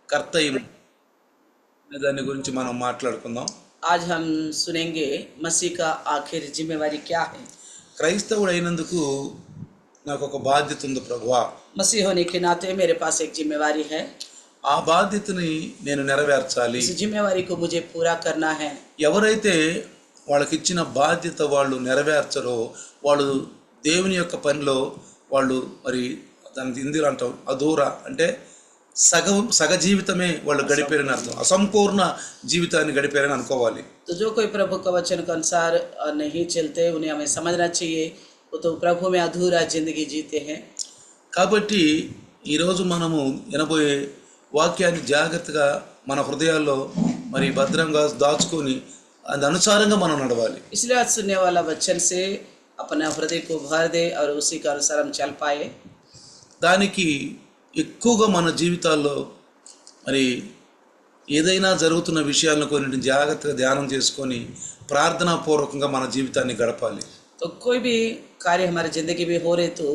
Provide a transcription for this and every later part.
కర్తయ్యము అనే దాని గురించి మనం మాట్లాడుకుందాం. आज हम सुनेंगे मसीह का आखिर जिम्मेवारी क्या है। క్రైస్తవుడు అయినందుకు నాకు ఒక బాధ్యత ఉంది ప్రభువా. मसीह होने के नाते मेरे पास एक जिम्मेवारी है। ఆ బాధ్యతని నేను నెరవేర్చాలి. इस जिम्मेवारी को मुझे पूरा करना है। ఎవరైతే వాళ్ళకి ఇచ్చిన బాధ్యత వాళ్ళు నెరవేర్చరో వాళ్ళు దేవుని యొక్క పనిలో వాళ్ళు మరి దాని హిందీలో అంటాం అధూర అంటే సగ జీవితమే వాళ్ళు గడిపారని అర్థం. అసంపూర్ణ జీవితాన్ని గడిపారని అనుకోవాలి. तो जो कोई प्रभु का वचन के अनुसार नहीं चलते उन्हें हमें समझना चाहिए वो तो प्रभु में अधूरा जिंदगी जीते हैं। కాబట్టి ఈరోజు మనము వినబోయే వాక్యాన్ని జాగ్రత్తగా మన హృదయాల్లో మరి భద్రంగా దాచుకొని అది అనుసారంగా మనం నడవాలి. इसलिए आज सुनने वाला वचन से अपना हृदय को भर दे और उसी के अनुसार हम चल पाए। దానికి ఎక్కువగా మన జీవితాల్లో మరి ఏదైనా జరుగుతున్న విషయాలను కొన్ని జాగ్రత్తగా ధ్యానం చేసుకొని ప్రార్థనాపూర్వకంగా మన జీవితాన్ని గడపాలి. तो कोई भी कार्य हमारी ज़िंदगी में हो रहे तो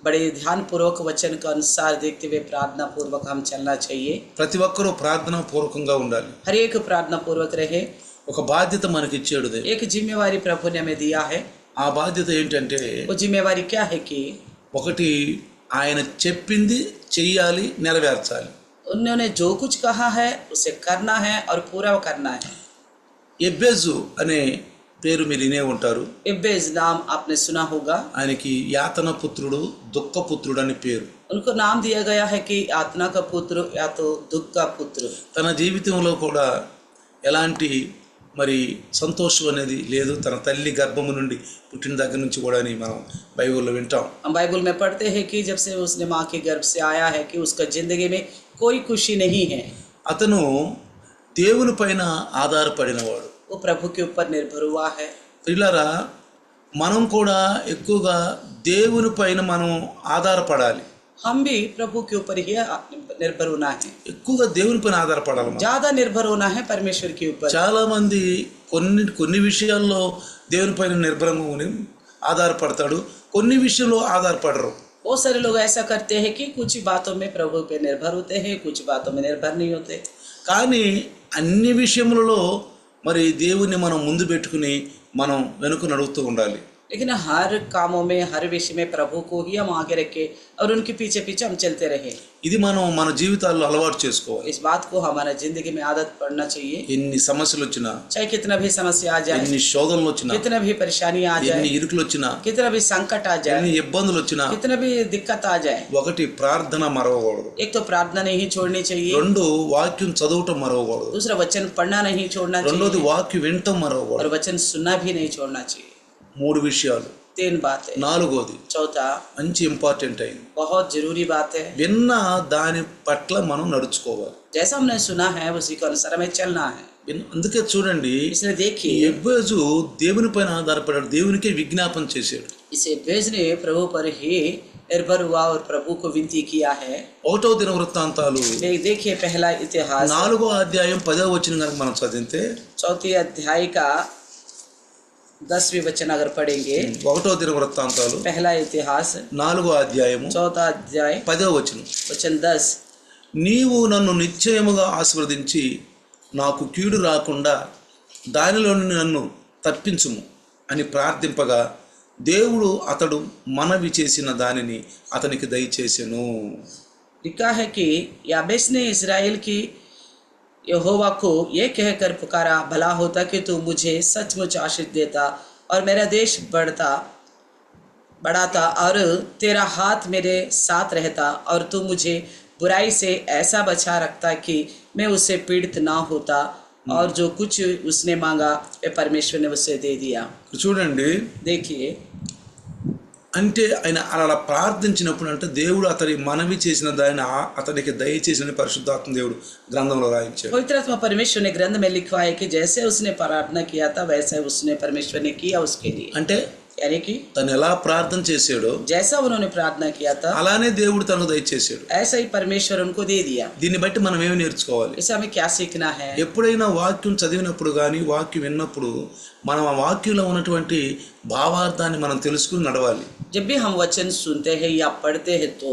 बड़े ध्यानपूर्वक वचन के अनुसार देखते हुए प्रार्थना पूर्वक हम चलना चाहिए। ప్రతి ఒక్కరూ ప్రార్థనాపూర్వకంగా ఉండాలి. हर एक प्रार्थना पूर्वक रहे। ఒక బాధ్యత మనకి ఇచ్చాడు. एक जिम्मेवारी प्रभु ने हमें दिया है। ఆ బాధ్యత ఏంటంటే वो जिम्मेवारी क्या है कि ఒకటి ఆయన చెప్పింది చెయ్యాలి, నెరవేర్చాలి. उन्होंने जो कुछ कहा है उसे करना है और पूरा करना है। ఎబ్బెజు అనే పేరు మీరు వినే ఉంటారు. एबेज नाम आपने सुना होगा। ఆయనకి యాతన పుత్రుడు, దుఃఖ పుత్రుడు అని పేరు. उनको नाम दिया गया है कि यातना का पुत्र या तो दुख का पुत्र। తన జీవితంలో కూడా ఎలాంటి మరి సంతోషం అనేది లేదు. తన తల్లి గర్భము నుండి పుట్టిన దగ్గర నుంచి కూడా అని మనం బైబిల్లో వింటాం. हम बाइबल में पढ़ते हैं कि जब से उसने माँ के गर्भ से आया है कि उसका जिंदगी में कोई खुशी नहीं है। అతను దేవుని పైన ఆధారపడినవాడు. वो प्रभु के ऊपर निर्भर हुआ है। ప్రియులారా, మనం కూడా ఎక్కువగా దేవుని పైన మనం ఆధారపడాలి. हम भी प्रभु के ऊपर ही निर्भर होना है। ఎక్కువగా దేవుని పైన ఆధారపడాలి. ज्यादा निर्भर होना है परमेश्वर के ऊपर। చాలా మంది కొన్ని విషయాల్లో దేవుని పైన నిర్భరంగా ఆధారపడతాడు, కొన్ని విషయంలో ఆధారపడరు. बहुत सारे लोग ऐसा करते हैं कि कुछ बातों में प्रभु पे निर्भर होते हैं, कुछ बातों में निर्भर नहीं होते। కానీ అన్ని విషయములలో మరి దేవుని మనం ముందు పెట్టుకుని మనం వెనుక నడుస్తూ ఉండాలి. लेकिन हर कामों में हर विषय में प्रभु को ही हम आगे रखे और उनके पीछे पीछे हम चलते रहे। ఇది మనం మన జీవితాల్లో అలవాటు చేసుకోవాలి. इस बात को हमारा जिंदगी में आदत पड़ना चाहिए। ఎన్ని సమస్యలు వచ్చినా, चाहे कितना भी समस्या आ जाए, ఎన్ని శోధనలు వచ్చినా, कितना भी परेशानी आ ఎన్ని जाए, ఇరుకులు వచ్చినా, कितना भी संकट आ ఎన్ని जाए, ఇబ్బందులు వచ్చినా कितना भी दिक्कत आ जाए, ఒకటి ప్రార్థన మరవకూడదు. एक तो प्रार्थना नहीं छोड़नी चाहिए, రెండు వాక్యం చదవటం మరవకూడదు. दूसरा वचन पढ़ना नहीं छोड़ना రెండోది चाहिए వాక్యం వినటం और మరవకూడదు. वचन सुनना भी नहीं छोड़ना चाहिए। మూడు విషయాలు. 3 बातें। నాలుగోది चौथा మంచి ఇంపార్టెంట్ అయింది, बहुत जरूरी बात है। విన్న దాని పట్ల మనం నడుచుకోవాలి. जैसा हमने सुना है उसी के अनुसार हमें चलना है। అందుకే చూడండి, इसलिए देखिए ఎబ్బేజు దేవుని పైన ఆధారపడాడు, దేవునికే విజ్ఞాపన చేశాడు. इसे भेज ने प्रभु पर ही निर्भर हुआ और प्रभु को विनती किया है। 1వ దిన వృత్తాంతాలు देखिए पहला इतिहास 4వ అధ్యాయం 10వ వచనం కనుక మనం చదివితే, 4 अध्याय का 10वीं वचन अगर पढ़ेंगे, 1వ దిన వృత్తాంతాలు पहला इतिहास 4వ అధ్యాయము 4 अध्याय 10వ వచనం, वचन 10। నీవు నన్ను నిశ్చయముగా ఆశీర్వదించి నాకు కీడు రాకుండా దానిలో నుండి నన్ను తప్పించుము అని ప్రార్థింపగా దేవుడు అతడు మనవి చేసిన దానిని అతనికి దయచేసెను. लिखा है कि याबेस ने इस्राएल की यहोवा को ये कहकर पुकारा, भला होता कि तू मुझे सचमुच आशीष देता और मेरा देश बढ़ाता और तेरा हाथ मेरे साथ रहता और तू मुझे बुराई से ऐसा बचा रखता कि मैं उससे पीड़ित ना होता। और जो कुछ उसने मांगा वे परमेश्वर ने उससे दे दिया। చూడండి, देखिए అంటే ఆయన అలా ప్రార్థించినప్పుడు అంటే దేవుడు అతని మనవి చేసిన దాన్ని అతనికి దయచేసిన పరిశుద్ధాత్మ దేవుడు గ్రంథంలో రాయించాడు. पवित्र आत्मा परमेश्वर ने ग्रंथ में लिखा है कि जैसे उसने प्रार्थना किया था वैसे उसने परमेश्वर ने किया उसके लिए। అంటే यानी कि తను ఎలా ప్రార్థన చేశాడో जैसा उन्होंने प्रार्थना किया था అలానే దేవుడు తనకు దయచేశాడు. ऐसा ही परमेश्वर उनको दे दिया। దీన్ని బట్టి మనం ఏమి నేర్చుకోవాలి? इससे हमें क्या सीखना है? ఎప్పుడైనా వాక్యం చదివినప్పుడు కానీ వాక్యం విన్నప్పుడు మనం ఆ వాక్యంలో ఉన్నటువంటి భావార్థాన్ని మనం తెలుసుకుని నడవాలి. जब भी हम वचन सुनते हैं या पढ़ते हैं तो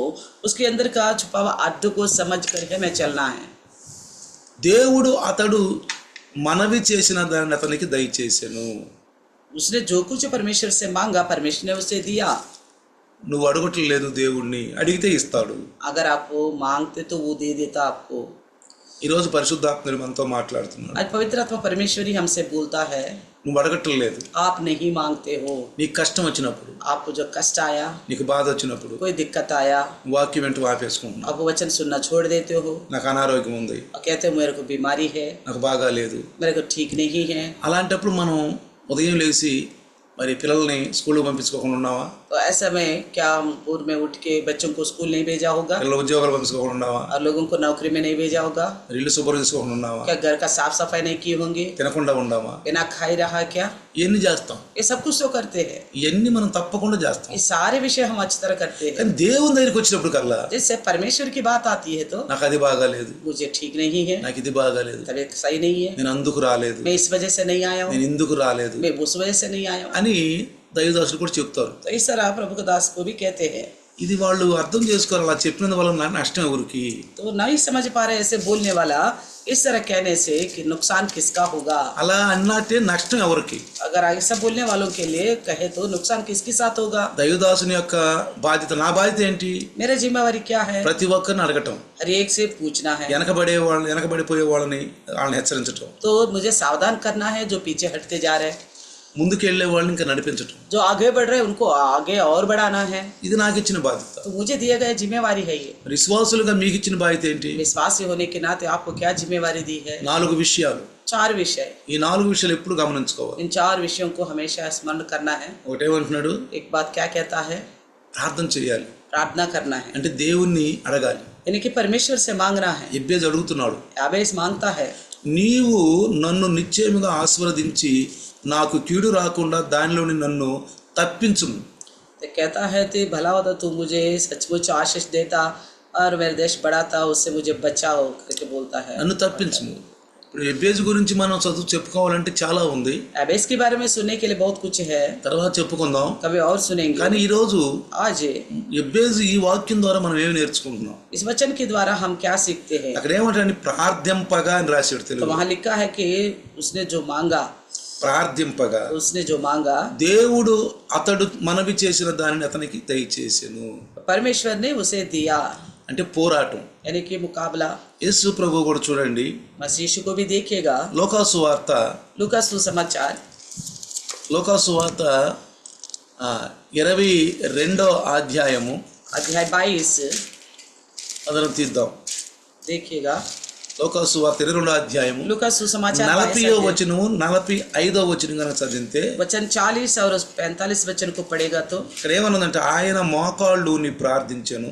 उसके अंदर का छुपा हुआ अर्थ को समझ कर हमें चलना है। దేవుడు అతడు మనవి చేసిన దాన్ని అతనికి దయచేసెను. उसने जो कुछ परमेश्वर से मांगा परमेश्वर ने उसे दिया. నువ్వు అడగట్లేదు దేవుణ్ణి, అడిగితే ఇస్తాడు. अगर आप वो मांगते तो वो दे देता आपको. ఈరోజు పరిశుద్ధాత్ముడు మనతో మాట్లాడుతున్నాడు. आज पवित्र आत्मा परमेश्वर ही हमसे बोलता है. నువ్వు అడగట్లేదు. आप नहीं मांगते हो. నీకు కష్టం వచ్చినప్పుడు, आपको जो कष्ट आया, నీకు బాధ వచ్చినప్పుడు, कोई दिक्कत आया, వాక్యం వెంటూ ఆపేసుకుంటున్నావు. आप वचन सुनना छोड़ देते हो నాకు అనారోగ్యం ఉంది, और कहते हो मेरे को बीमारी है, నాకు బాగా లేదు. मेरे को ठीक नहीं है. అలాంటప్పుడు మనం ఉదయం లేచి మరి పిల్లల్ని స్కూల్కి పంపించుకోకుండా ఉన్నావా? तो ऐसा में क्या हम पूर्व में उठ के बच्चों को स्कूल नहीं भेजा होगा పిల్లల ఉద్యోగాలు పంపించుకోకుండా ఉన్నావా? और लोगों को नौकरी में नहीं भेजा होगा? మరి ఇల్లు శుభ్రం చేసుకోకుండా ఉన్నావా? क्या घर का साफ सफाई नहीं किए होंगे? తినకుండా ఉండామా? बिना खाई रहा क्या? ఇవన్నీ చేస్తాం. ये सब कुछ तो करते हैं. ఇవన్నీ మనం తప్పకుండా చేస్తాం. ये सारे विषय हम अच्छी तरह करते हैं. కానీ దేవుని దగ్గరికి వచ్చినప్పుడు కల్లా जैसे परमेश्वर की बात आती है तो నాకు అది బాగాలేదు, मुझे ठीक नहीं है, నాకు ఇది బాగాలేదు, तबीयत सही नहीं है, నేను అందుకు రాలేదు, मैं इस वजह से नहीं आया हूँ, నేను ఇందుకు రాలేదు मैं उस वजह से नहीं आया हूँ. అని దైవదాసులు కూడా చెప్తారు. तो इस तरह प्रभु के दास को भी कहते हैं. ఇది వాళ్ళు అర్థం చేసుకోవాలి. అలా చెప్పినందు వల్ల నష్టం ఎవరికి? तो नहीं समझ पा रहे ऐसे बोलने वाला इस तरह कहने से कि नुकसान किसका होगा? అలా అన్నట్టే నష్టం ఎవరికి? अगर ऐसा बोलने वालों के लिए कहे तो नुकसान किसके साथ होगा? దైవదాసుని యొక్క బాధ్యత, నా బాధ్యత ఏంటి? मेरा जिम्मेवारी क्या है? ప్రతి ఒక్కరిని అడగటం, हर एक से पूछना है. వెనకబడిపోయే వాళ్ళని హెచ్చరించటం, तो मुझे सावधान करना है जो पीछे हटते जा रहे हैं, ముందుకు వెళ్ళే వాళ్ళని ఇంకా నడిపించటం, जो आगे बढ़ रहे हैं उनको आगे और बढ़ाना है. ఇది నాకు ఇచ్చిన బాధ్యత. तो मुझे दिया गया जिम्मेवारी है ये. విశ్వాసులుగా మీకు ఇచ్చిన బాధ్యత ఏంటి? विश्वासी होने के नाते आपको क्या जिम्मेवारी दी है? 4 విషయాలు. 4 विषय. ఈ 4 విషయాలు ఎప్పుడు గమనించుకోవాలి. इन 4 विषयों को हमेशा स्मरण करना है. ఒకటేమంటున్నాడు? एक बात क्या कहता है? ప్రార్థన చేయాలి. प्रार्थना करना है, అంటే దేవుణ్ణి అడగాలి. यानी कि परमेश्वर से मांगना है. ఎబ్బేజు అడుగుతున్నాడు, याबेस मांगता है, నీవు నన్ను నిశ్చయముగా ఆశీర్వదించి నాకు కీడు రాకుండా దానిలోని నన్ను తప్పించుము. तो कहता है तो भला होता तू मुझे सचमुच आशीष देता और मेरे देश बढ़ाता, उससे मुझे बचाओ करके बोलता है. నన్ను తప్పించుము. ఇప్పుడు ఎబ్బేజు గురించి మనం చదువు చెప్పుకోవాలంటే చాలా ఉంది, याबेस के बारे में सुनने के लिए बहुत कुछ है, తర్వాత చెప్పుకుందాం. कभी और सुनेंगे. కానీ ఈరోజు आज ఎబ్బేజు ఈ వాక్యం ద్వారా మనం ఏమి నేర్చుకుంటున్నాం? इस वचन के द्वारा हम क्या सीखते हैं? అక్కడ ఏమంటారని ప్రార్థింపగా అని రాశాడు तो తెలుగు. वहाँ लिखा है कि उसने जो मांगा, ప్రార్థింపగా उसने जो मांगा దేవుడు అతడు మనవి చేసిన దానిని అతనికి దయచేసెను. परमेश्वर ने उसे दिया, అంటే పోరాటం. यानी कि मुकाबला. యేసు ప్రభు కూడా చూడండి, मसीह यीशु को भी देखिएगा. లోకాసు వార్త, लूका सुसमाचार లోకాసు వార్త 22వ అధ్యాయము, अध्याय 22 అదనం తీద్దాం. देखिएगा. లోకాసు వార్త 22వ అధ్యాయము लूका सुसमाचार 40వ వచనము 45వ వచనం కనుక చదివితే वचन 40 और 45 वचन को पढ़ेगा तो ఇక్కడ ఏమన్నదంటే ఆయన మోకాళ్ళుని ప్రార్థించెను.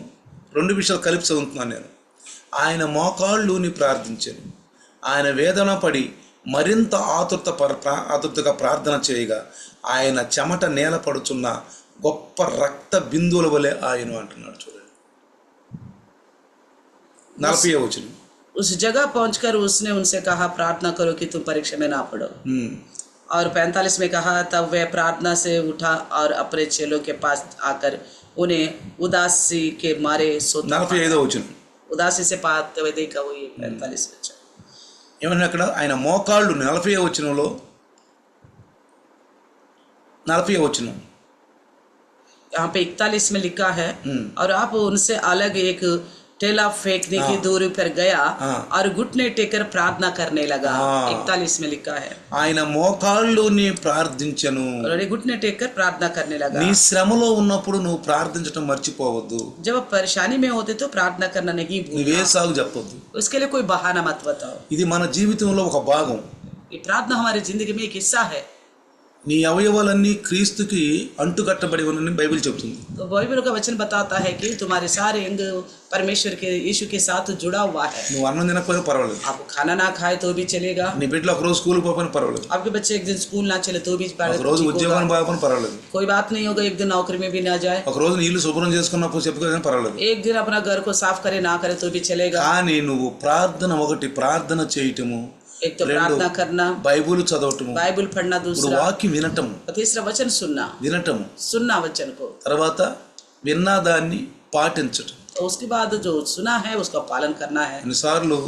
2 విషయాలు కలిపి చదువుతున్నాను నేను. ఆయన మోకాళ్ళుని ప్రార్థించెను, ఆయన వేదన పడి మరింత ఆతురతగా ప్రార్థన చేయగా ఆయన చెమట నేల పడుచున్న గొప్ప రక్త బిందువుల వలె ఆయన అంటున్నాడు. చూడండి 40వ వచనం. उस जगह पहुंचकर उसने उनसे कहा प्रार्थना करो कि तुम परीक्षा में ना पड़ो. और 45 में कहा तब वह प्रार्थना से उठा और अपने चेलों के पास आकर उन्हें उदासी के मारे सोता 45వ వచనం उदासी से पाते हुए देखा. वो ये 45 वचन ఏమన్నా అక్కడ ఆయన మోకాళ్ళు 40వ వచనంలో 40వ వచనం यहाँ पे 41 में लिखा है और आप उनसे अलग एक टेला फेंकने की दूरी पर गया और घुटने टेकर प्रार्थना करने लगा. 41 में लिखा है ఆయన మోకాళ్ళుని ప్రార్థించెను. और घुटने टेक कर प्रार्थना करने लगा. నీ శ్రమలో ఉన్నప్పుడు నువ్వు ప్రార్థించడం మర్చిపోవద్దు. जब आप परेशानी में होते तो प्रार्थना करना नहीं నువ్వే भूलना. సాగు చెప్పొద్దు. उसके लिए कोई बहाना मत बताओ. ఇది మన జీవితంలో ఒక భాగం. ये प्रार्थना हमारी जिंदगी में एक हिस्सा है. నీ అవయవాలన్నీ క్రీస్తుకి అంటుకట్టబడి ఉన్నని బైబిల్ చెప్తుంది. तो बाइबल का वचन बताता है कि तुम्हारे सारे अंग परमेश्वर के यीशु के साथ जुड़ा हुआ है. నువ్వు అన్నం తినకపోయినా పర్వాలేదు, आप खाना ना खाए तो भी चलेगा. నీ బిడ్డలు ఒక రోజు స్కూల్కి పోయినా పర్వాలేదు, आपके बच्चे एक दिन स्कूल ना चले तो भी ఒక రోజు ठीक ఉద్యోగం होगा. పోయినా పర్వాలేదు, कोई बात नहीं होगा. एक दिन नौकरी में भी ना जाए, ఒక రోజు నీళ్లు శుభ్రం చేసుకున్నప్పుడు చెప్పుకోవాలని పర్వాలేదు. एक दिन अपना घर को साफ करे ना करे तो भी चलेगा. కానీ నువ్వు ప్రార్థన చేయటము, एक तो प्रार्थना करना, బైబిల్ చదవటము, बाइबल पढ़ना, ఇప్పుడు दूसरा వాక్యం వినటము, तीसरा वचन सुनना, सुनना वचन को, తర్వాత విన్న దాన్ని పాటించటం. तो उसके बाद जो सुना है उसका पालन करना है. కొన్నిసార్లు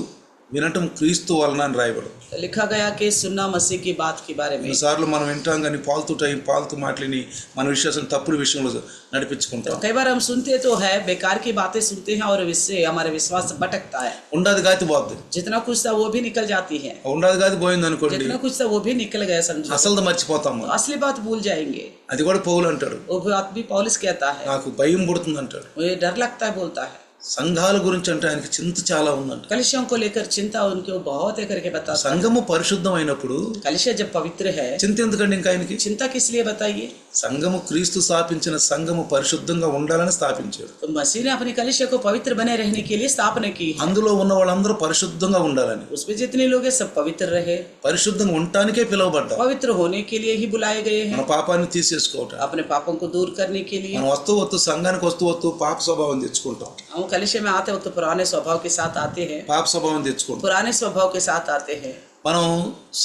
వినటం క్రీస్తు వలన అని రాయబడు. लिखा गया कि सुनना मसीह की बात के बारे में. కొన్నిసార్లు మనం వింటాం కానీ పాల్తు మాటలని మన విశ్వాసం తప్పుడు విషయంలో నడిపించుకుంటాం. कई बार हम सुनते तो है, बेकार की बातें सुनते हैं और इससे हमारा विश्वास भटकता है. ఉండదు గాతి పోద్ది. जितना कुछ था वो भी निकल जाती है. ఉండదు గాతి పోయింది అనుకోండి, जितना कुछ था वो भी निकल गया समझो. అసలు మర్చిపోతాం. तो असली बात भूल जाएंगे. అది కూడా పౌలు అంటాడు, वो बात भी पौलुस कहता है, నాకు భయం పుడుతుంది అంటాడు. मुझे डर लगता है बोलता है. సంఘాల గురించి అంటే ఆయనకి చింత చాలా ఉందంట. कलिसियों को लेकर चिंता उनके बहुत है करके बताता है. సంఘము పరిశుద్ధమైనప్పుడు कलिसिया जब पवित्र है, చింత ఎందుకండి ఇంకా ఆయనకి? चिंता किस लिए बताइए? సంఘము క్రీస్తు స్థాపించిన సంఘము పరిశుద్ధంగా ఉండాలని స్థాపించాడు. तो मसीह ने अपनी कलिसिया को पवित्र बने रहने के लिए स्थापना की है. అందులో ఉన్న వాళ్ళందరూ పరిశుద్ధంగా ఉండాలని, उसमें जितने लोग हैं सब पवित्र रहे. పరిశుద్ధంగా ఉండటానికే పిలువబడ్డాం. पवित्र होने के लिए ही बुलाए गए हैं, మన పాపాన్ని తీసేసుకోవటం. अपने पापों को दूर करने के लिए. మనం వస్తూ సంఘానికి వస్తూ పాప స్వభావం తెచ్చుకుంటాం. हम कलिसिया में आते वक्त पुराने स्वभाव के साथ आते हैं, పాప స్వభావం తెచ్చుకుంటాం. पुराने स्वभाव के साथ आते हैं. మనం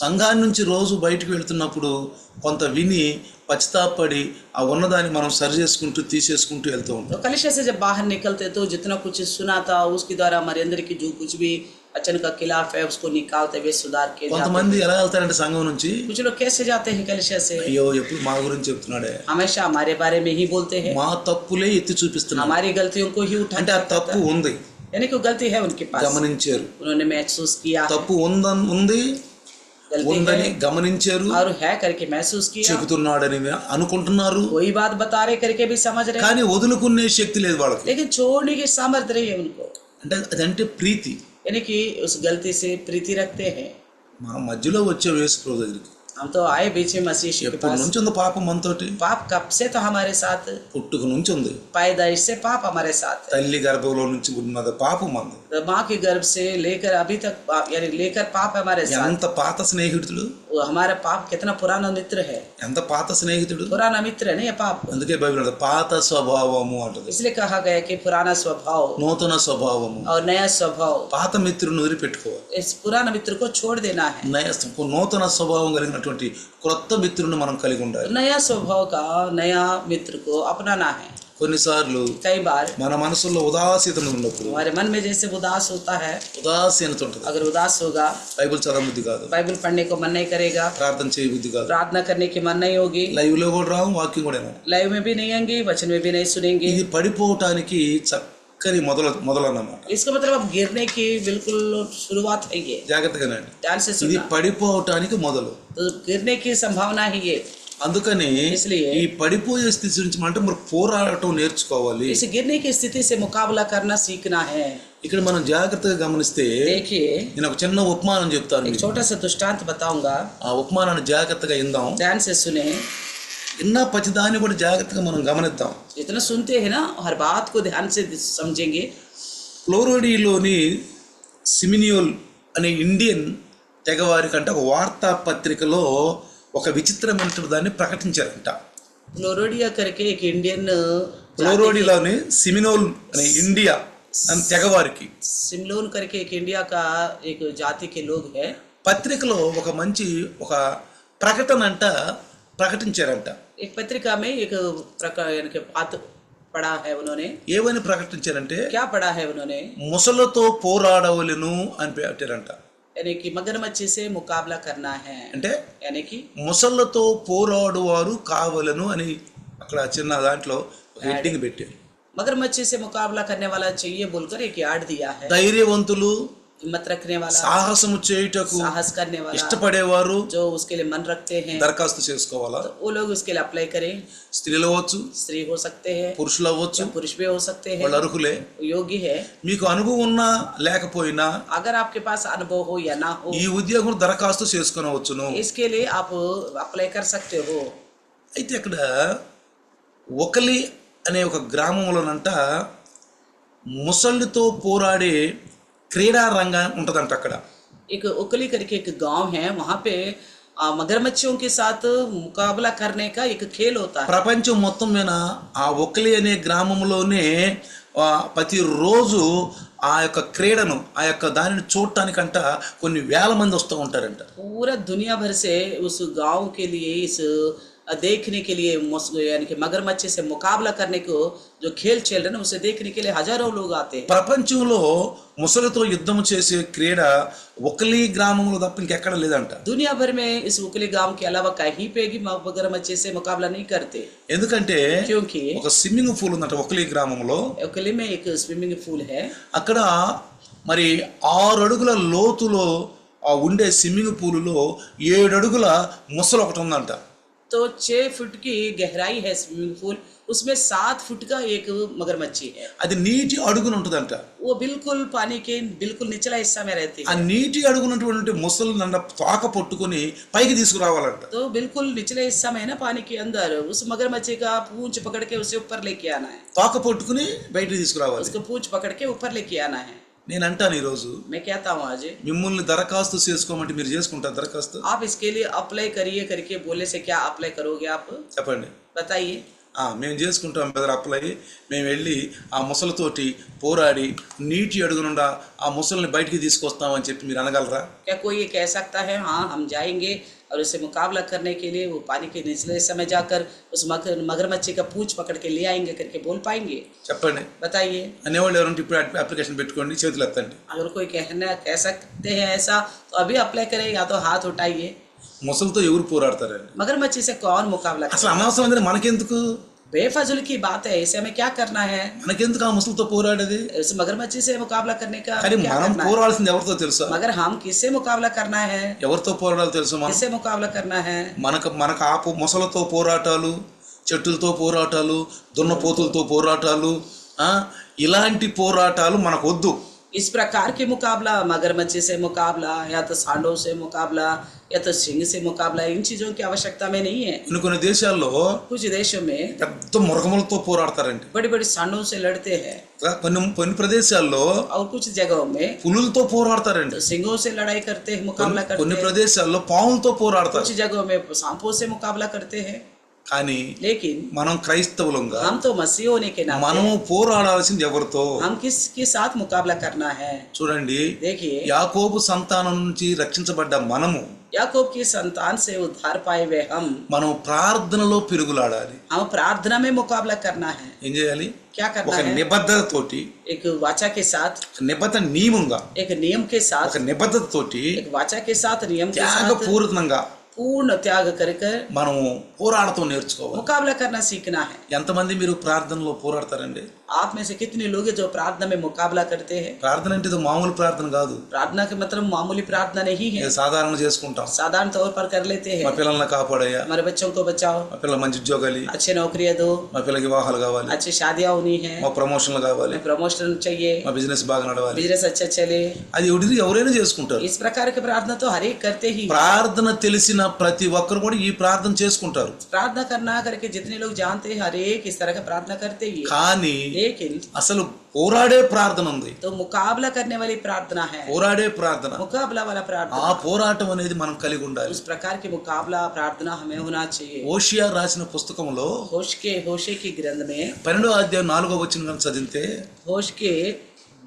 సంఘాన్ని నుంచి రోజు బయటకు వెళ్తున్నప్పుడు కొంత విని పశ్చాత్తాపడి ఆ ఉన్నదాన్ని మనం సరి చేసుకుంటూ తీసేసుకుంటూ వెళ్తూ ఉంటాం. तो कलिसिया से जब बाहर निकलते तो जितना कुछ सुना था उसके द्वारा हमारे अंदर की जो कुछ भी अचन का खिलाफ है उसको निकालते हुए सुधार के. కొంతమంది ఎలా వెళ్తారంటే సంఘం నుంచి, कुछ लोग कैसे जाते हैं कलिसिया से, అయ్యో ఎప్పుడు మా గురించి చెప్తున్నాడే, हमेशा हमारे बारे में ही बोलते हैं, మా తప్పులే ఎత్తి చూపిస్తున్నారు. हमारी गलतियों को ही అంటే ఆ उठाते తప్పు ఉంది, यानी कि गलती है उनके पास, గమనించారు. उन्होंने महसूस किया తప్పు ఉంది गलती ఉందని है గమనించారు, और है करके महसूस किया, చెబుతున్నాడని అనుకుంటున్నారు. कोई बात बता रहे करके भी समझ रहे, కానీ వదులుకునే శక్తి లేదు వాళ్ళకి. लेकिन छोड़ने की सामर्थ्य नहीं है उनको. అంటే అదంటే ప్రీతి. यानी कि उस गलती से प्रीति रखते हैं. మన మధ్యలో వచ్చే యేసు ప్రభు దగ్గరికి हम तो आए बीच में मसीह के ఎప్పటి पास. నుంచి ఉంది పాపం మనతోటి? पाप कब से तो हमारे साथ, పుట్టుక నుంచి ఉంది. पैदाइश से पाप हमारे साथ है. తల్లి గర్భంలో నుంచి ఉన్నది పాపం మంది. तो माँ के गर्भ से लेकर अभी तक यानी लेकर पाप है हमारे साथ. ఎంత పాత స్నేహితుడు, वो हमारा पाप कितना पुराना मित्र है, ఎంత పాత స్నేహితుడు. पुराना मित्र है ना ये पाप. అందుకే బైబిల్ అంటది పాత స్వభావము అంటది, इसलिए कहा गया कि पुराना स्वभाव నూతన స్వభావము. और नया स्वभाव. పాత మిత్రుని వదిలిపెట్టుకోవాలి, इस पुराना मित्र को छोड़ देना है. నూతన స్వభావం కలిగినటువంటి క్రొత్త మిత్రుని మనం కలిగి ఉండాలి. नया स्वभाव का नया मित्र को अपनाना है. కొన్నిసార్లు कई बार మన మనసులో ఉదాసీనత ఉన్నప్పుడు, हमारे मन में जैसे उदास होता है, ఉదాసీనత ఉంటుంది, अगर उदास होगा బైబిల్ చదవబుద్ధి కాదు, बाइबल पढ़ने को मन नहीं करेगा, ప్రార్థన చేయబుద్ధి కాదు, प्रार्थना करने की मन नहीं होगी, లైవ్ లో కూడా రావు, వాక్యం కూడా వినము. लाइव में भी नहीं आएंगे, वचन में भी नहीं सुनेंगे. ఇది పడిపోవటానికి చక్కని మొదలు అన్నమాట. इसका मतलब अब गिरने की बिल्कुल शुरुआत है ये. జాగ్రత్తగానండి, ध्यान से ఇది सुनना. పడిపోవటానికి మొదలు. तो गिरने की संभावना ही ये. అందుకని इसलिए ఈ పడిపోయే స్థితి నుంచి అంటే మరి పోరాడటం నేర్చుకోవాలి. इस गिरने की स्थिति से मुकाबला करना सीखना है. ఇక్కడ మనం జాగ్రత్తగా గమనిస్తే देखिए నేను ఒక చిన్న ఉపమానం చెప్తాను एक మీకు. छोटा सा दृष्टांत बताऊंगा, ఆ ఉపమానాన్ని జాగ్రత్తగా విందాం. ध्यान से सुने. విన్న ప్రతిదాన్ని కూడా జాగ్రత్తగా మనం గమనిద్దాం. जितना सुनते हैं ना हर बात को ध्यान से समझेंगे. ఫ్లోరిడాలోని సిమినియోల్ అనే ఇండియన్ తెగవారి కంటే ఒక వార్తాపత్రికలో ఒక విచిత్రమైన దాన్ని ప్రకటించారంట. फ्लोरिडा करके एक इंडियन ఫ్లోరిడాలోని సిమినోల్ అనే ఇండియా అని తెగవారికి सिमलोन करके एक इंडिया का एक जाति के लोग हैं. పత్రికలో ఒక మంచి ఒక ప్రకటన అంట ప్రకటించారంట. एक पत्रिका में एक प्रकार यानी कि बात पढ़ा है उन्होंने. ఏమని ప్రకటించారంటే क्या पढ़ा है उन्होंने? ముసలతో పోరాడవలెను అని పెట్టారంట. यानी कि मगरमच्छ से मुकाबला करना है, అంటే यानी कि ముసళ్ళతో పోరాడువారు కావలను అని అక్కడ చిన్న దాంట్లో హెడ్డింగ్ పెట్టారు. मगरमच्छ से मुकाबला करने वाला चाहिए बोलकर एक यार्ड दिया है. ధైర్యవంతులు, हिम्मत रखने वाला, సాహసము చేయుటకు साहस करने वाला, ఇష్టపడేవారు जो उसके लिए मन रखते हैं, దరఖాస్తు చేసుకోవాలా. तो वो लोग उसके लिए अप्लाई करें. స్త్రీలు అవ్వచ్చు, स्त्री हो सकते हैं, పురుషులు అవ్వచ్చు, पुरुष भी हो सकते हैं, వాళ్ళు అర్హులే. योग्य है. మీకు అనుభవం ఉన్నా లేకపోయినా अगर आपके पास अनुभव हो या ना हो, ఈ ఉద్యోగం దరఖాస్తు చేసుకొనవచ్చును. इसके लिए आप अप्लाई कर सकते हो. అయితే ఇక్కడ ఒకలి అనే ఒక గ్రామంలోనంట ముసళ్ళతో పోరాడే క్రీడా రంగం ఉంటుందంట. అక్కడ एक उकली करके एक गांव है, वहाँ पे मगरमच्छों के साथ मुकाबला करने का एक खेल होता है. ప్రపంచం మొత్తం మీద ఆ ఒకలి అనే గ్రామంలోనే ప్రతిరోజు ఆ యొక్క క్రీడను ఆ యొక్క దానిని చూడటానికంట కొన్ని వేల మంది వస్తూ ఉంటారంట. पूरा दुनिया भर से उस गांव के लिए इस देखने के लिए यानी कि मगरमच्छ से मुकाबला करने को जो खेल चल रहे हैं उसे देखने के लिए हजारों लोग आते हैं। ప్రపంచంలో ముసలితో యుద్ధం చేసే క్రీడ ఒకలి గ్రామంలో తప్ప ఇంకెక్కడ లేదంట. दुनिया भर में इस उकली गांव के अलावा कहीं पे भी मगरमच्छ से मुकाबला नहीं करते, ఎందుకంటే क्योंकि ఒక స్విమ్మింగ్ పూల్ ఉందంట ఒకలి గ్రామంలో. उकली में एक स्विमिंग पूल है। అక్కడ మరి 6 అడుగుల లోతులో ఆ ఉండే స్విమ్మింగ్ పూలులో 7 అడుగుల ముసలి ఒకటి ఉందంట. तो 6 फुट की गहराई है स्विमिंग पूल, उसमें 7 फुट का एक मगरमच्छी है। అది నీటి అడుగున ఉంటుందంట. वो बिल्कुल पानी के बिल्कुल निचला हिस्सा में रहती ఆ है। నీటి అడుగునటువంటి ముసలి నన్న తోక పట్టుకొని పైకి తీసుకురావాలంట. तो बिल्कुल निचले हिस्सा में है ना पानी के अंदर, उस मगरमच्छी का पूंछ पकड़ के उसे ऊपर लेके आना है। తోక పట్టుకుని బయటికి తీసుకురావాలి. उसको पूंछ पकड़ के ऊपर लेके आना है। నేను అంటాను ఈరోజు मैं कहता हूँ आज మిమ్మల్ని దరఖాస్తు చేసుకోమంటే మీరు చేసుకుంటారు దరఖాస్తు? आप इसके लिए अप्लाई करिए करके बोले से क्या अप्लाई करोगे आप, చెప్పండి. बताइए। మేము చేసుకుంటాం బెదర్ అప్లై. మేము వెళ్ళి ఆ ముసలితోటి పోరాడి నీటి అడుగునుండా ఆ ముసలిని బయటికి తీసుకొస్తామని చెప్పి మీరు అనగలరా? क्या कोई ये कह सकता है हाँ हम जाएंगे और उसे मुकाबला करने के लिए वो पानी के निचले हिस्से में जाकर उस मगरमच्छी का पूंछ पकड़ के ले आएंगे करके बोल पाएंगे? చెప్పండి. बताइए। అనేవాళ్ళు ఎవరంటే ఇప్పుడు అప్లికేషన్ పెట్టుకోండి, చేతులు ఎత్తండి. अगर कोई कह सकते हैं ऐसा तो अभी अप्लाई करें, या तो हाथ उठाइए। ముసలితో ఎవరు పోరాడతారండి? मगरमच्छी से कौन मुकाबला అసలు करेगा? అనవసరమైన మనకెందుకు? बेफजूल की बात है, इसे हमें क्या करना है? మనకెందుకు ఆ ముసలితో పోరాడేది? उस मगरमच्छी से मुकाबला करने का కానీ क्या మనం करना है? పోరాడాల్సింది ఎవరితో తెలుసా? मगर हम किससे मुकाबला करना है? ఎవరితో పోరాడాలో తెలుసు? మనం किससे मुकाबला करना है? మనకు ఆ ముసలతో పోరాటాలు, చెట్టులతో పోరాటాలు, దున్నపోతులతో పోరాటాలు, ఇలాంటి పోరాటాలు మనకు వద్దు. इस प्रकार के मुकाबला, मगरमच्छी से मुकाबला या तो सांडों से मुकाबला या तो सिंह से मुकाबला, इन चीजों की आवश्यकता में नहीं है। కొన్ని దేశాల్లో कुछ देशों में పెద్ద మృగములతో పోరాడతారండి. बड़ी बड़ी सांडों से लड़ते हैं, కొన్ని ప్రదేశాల్లో और कुछ जगहों में పులులతో పోరాడతారండి. सिंहों से लड़ाई करते हैं, मुकाबला करते కొన్ని हैं। ప్రదేశాల్లో పాములతో పోరాడతారు. कुछ जगहों में सांपों से मुकाबला करते हैं। కానీ लेकिन మనం క్రైస్తవులంగా हम तो मसीह होने के మనము नाते పోరాడాల్సింది ఎవరితో? हम किसके साथ मुकाबला करना है? చూడండి, देखिए, యాకోబు సంతానం నుంచి రక్షించబడ్డ మనము याकूब की संतान से उद्धार पाए हुए మనం ప్రార్థనలో పెరుగులాడాలి. हम प्रार्थना में मुकाबला करना है। ఏం చేయాలి? क्या करना ఒక है? నిబద్ధతతోటి, एक वाचा के साथ, ఒక నిబద్ధ నియమంగా, एक नियम के ఒక साथ, నిబద్ధతతోటి एक वाचा के साथ, नियम के साथ త్యాగపూరితంగా पूर्ण त्याग कर మనము పోరాడటం నేర్చుకోవాలి. मुकाबला करना सीखना है। ఎంతమంది మీరు ప్రార్థనలో పోరాడతారండి? आप में से कितने लोग हैं जो प्रार्थना में मुकाबला करते हैं? ప్రార్థన అంటే ఇది మామూలు ప్రార్థన కాదు. प्रार्थना के मतलब मामूली प्रार्थना नहीं है, ఇది సాధారణ చేసుకుంటాం. साधारण तौर पर कर लेते మా हैं। పిల్లల్ని కాపాడయ్యా, हमारे बच्चों को बचाओ, మా పిల్లల మంచి ఉద్యోగాలు, अच्छे नौकरियां दो, మా పిల్లలకి వివాహాలు కావాలి, अच्छी शादियां होनी है, మా ప్రమోషన్లు కావాలి, प्रमोशन चाहिए, మా బిజినెస్ బాగా నడవాలి. बिजनेस अच्छा चले। అది ఎవరైనా చేసుకుంటారు. इस प्रकार की प्रार्थना तो हर एक करते ही। ప్రార్థన తెలిసిన ప్రతి ఒక్కరు కూడా ఈ ప్రార్థన చేసుకుంటారు. प्रार्थना करना करके जितने लोग जानते हैं हर एक इस तरह का प्रार्थना करते ही। కానీ लेकिन అసలు పోరాడే ప్రార్థన ఉంది. तो मुकाबला करने वाली प्रार्थना है, పోరాడే ప్రార్థన, मुकाबला वाला ఆ प्रार्थना। పోరాటం అనేది మనం కలిగి ఉండాలి. उस प्रकार की मुकाबला प्रार्थना हमें होना चाहिए। ఓషియా రాసిన పుస్తకంలో होशे की ग्रंथ में 12వ అధ్యాయం 4వ వచనం చదివితే होश के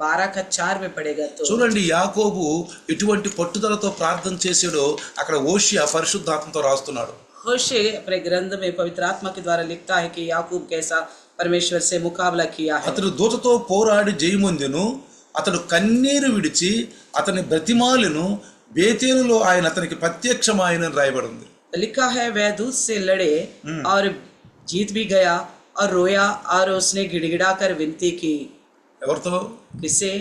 12 का 4 में पड़ेगा तो చూడండి, యాకోబు ఎటువంటి పట్టుదలతో ప్రార్థన చేసాడో అక్కడ ఓషియా పరిశుద్ధాత్మతో రాస్తున్నాడు. होशे अपने ग्रंथ में पवित्र आत्मा के द्वारा लिखता है कि याकूब कैसा परमेश्वर से मुकाबला किया है। అతడు దూతతో పోరాడి జయమొందెను, అతడు కన్నీరు విడిచి అతని బ్రతిమాలెను, బేతేలులో ఆయన అతనికి ప్రత్యక్షమాయనని రాయబడి ఉంది. लिखा है वह दूत से लड़े और जीत भी गया और रोया और उसने गिड़गिड़ा कर विनती की। ఎవరితో? किससे?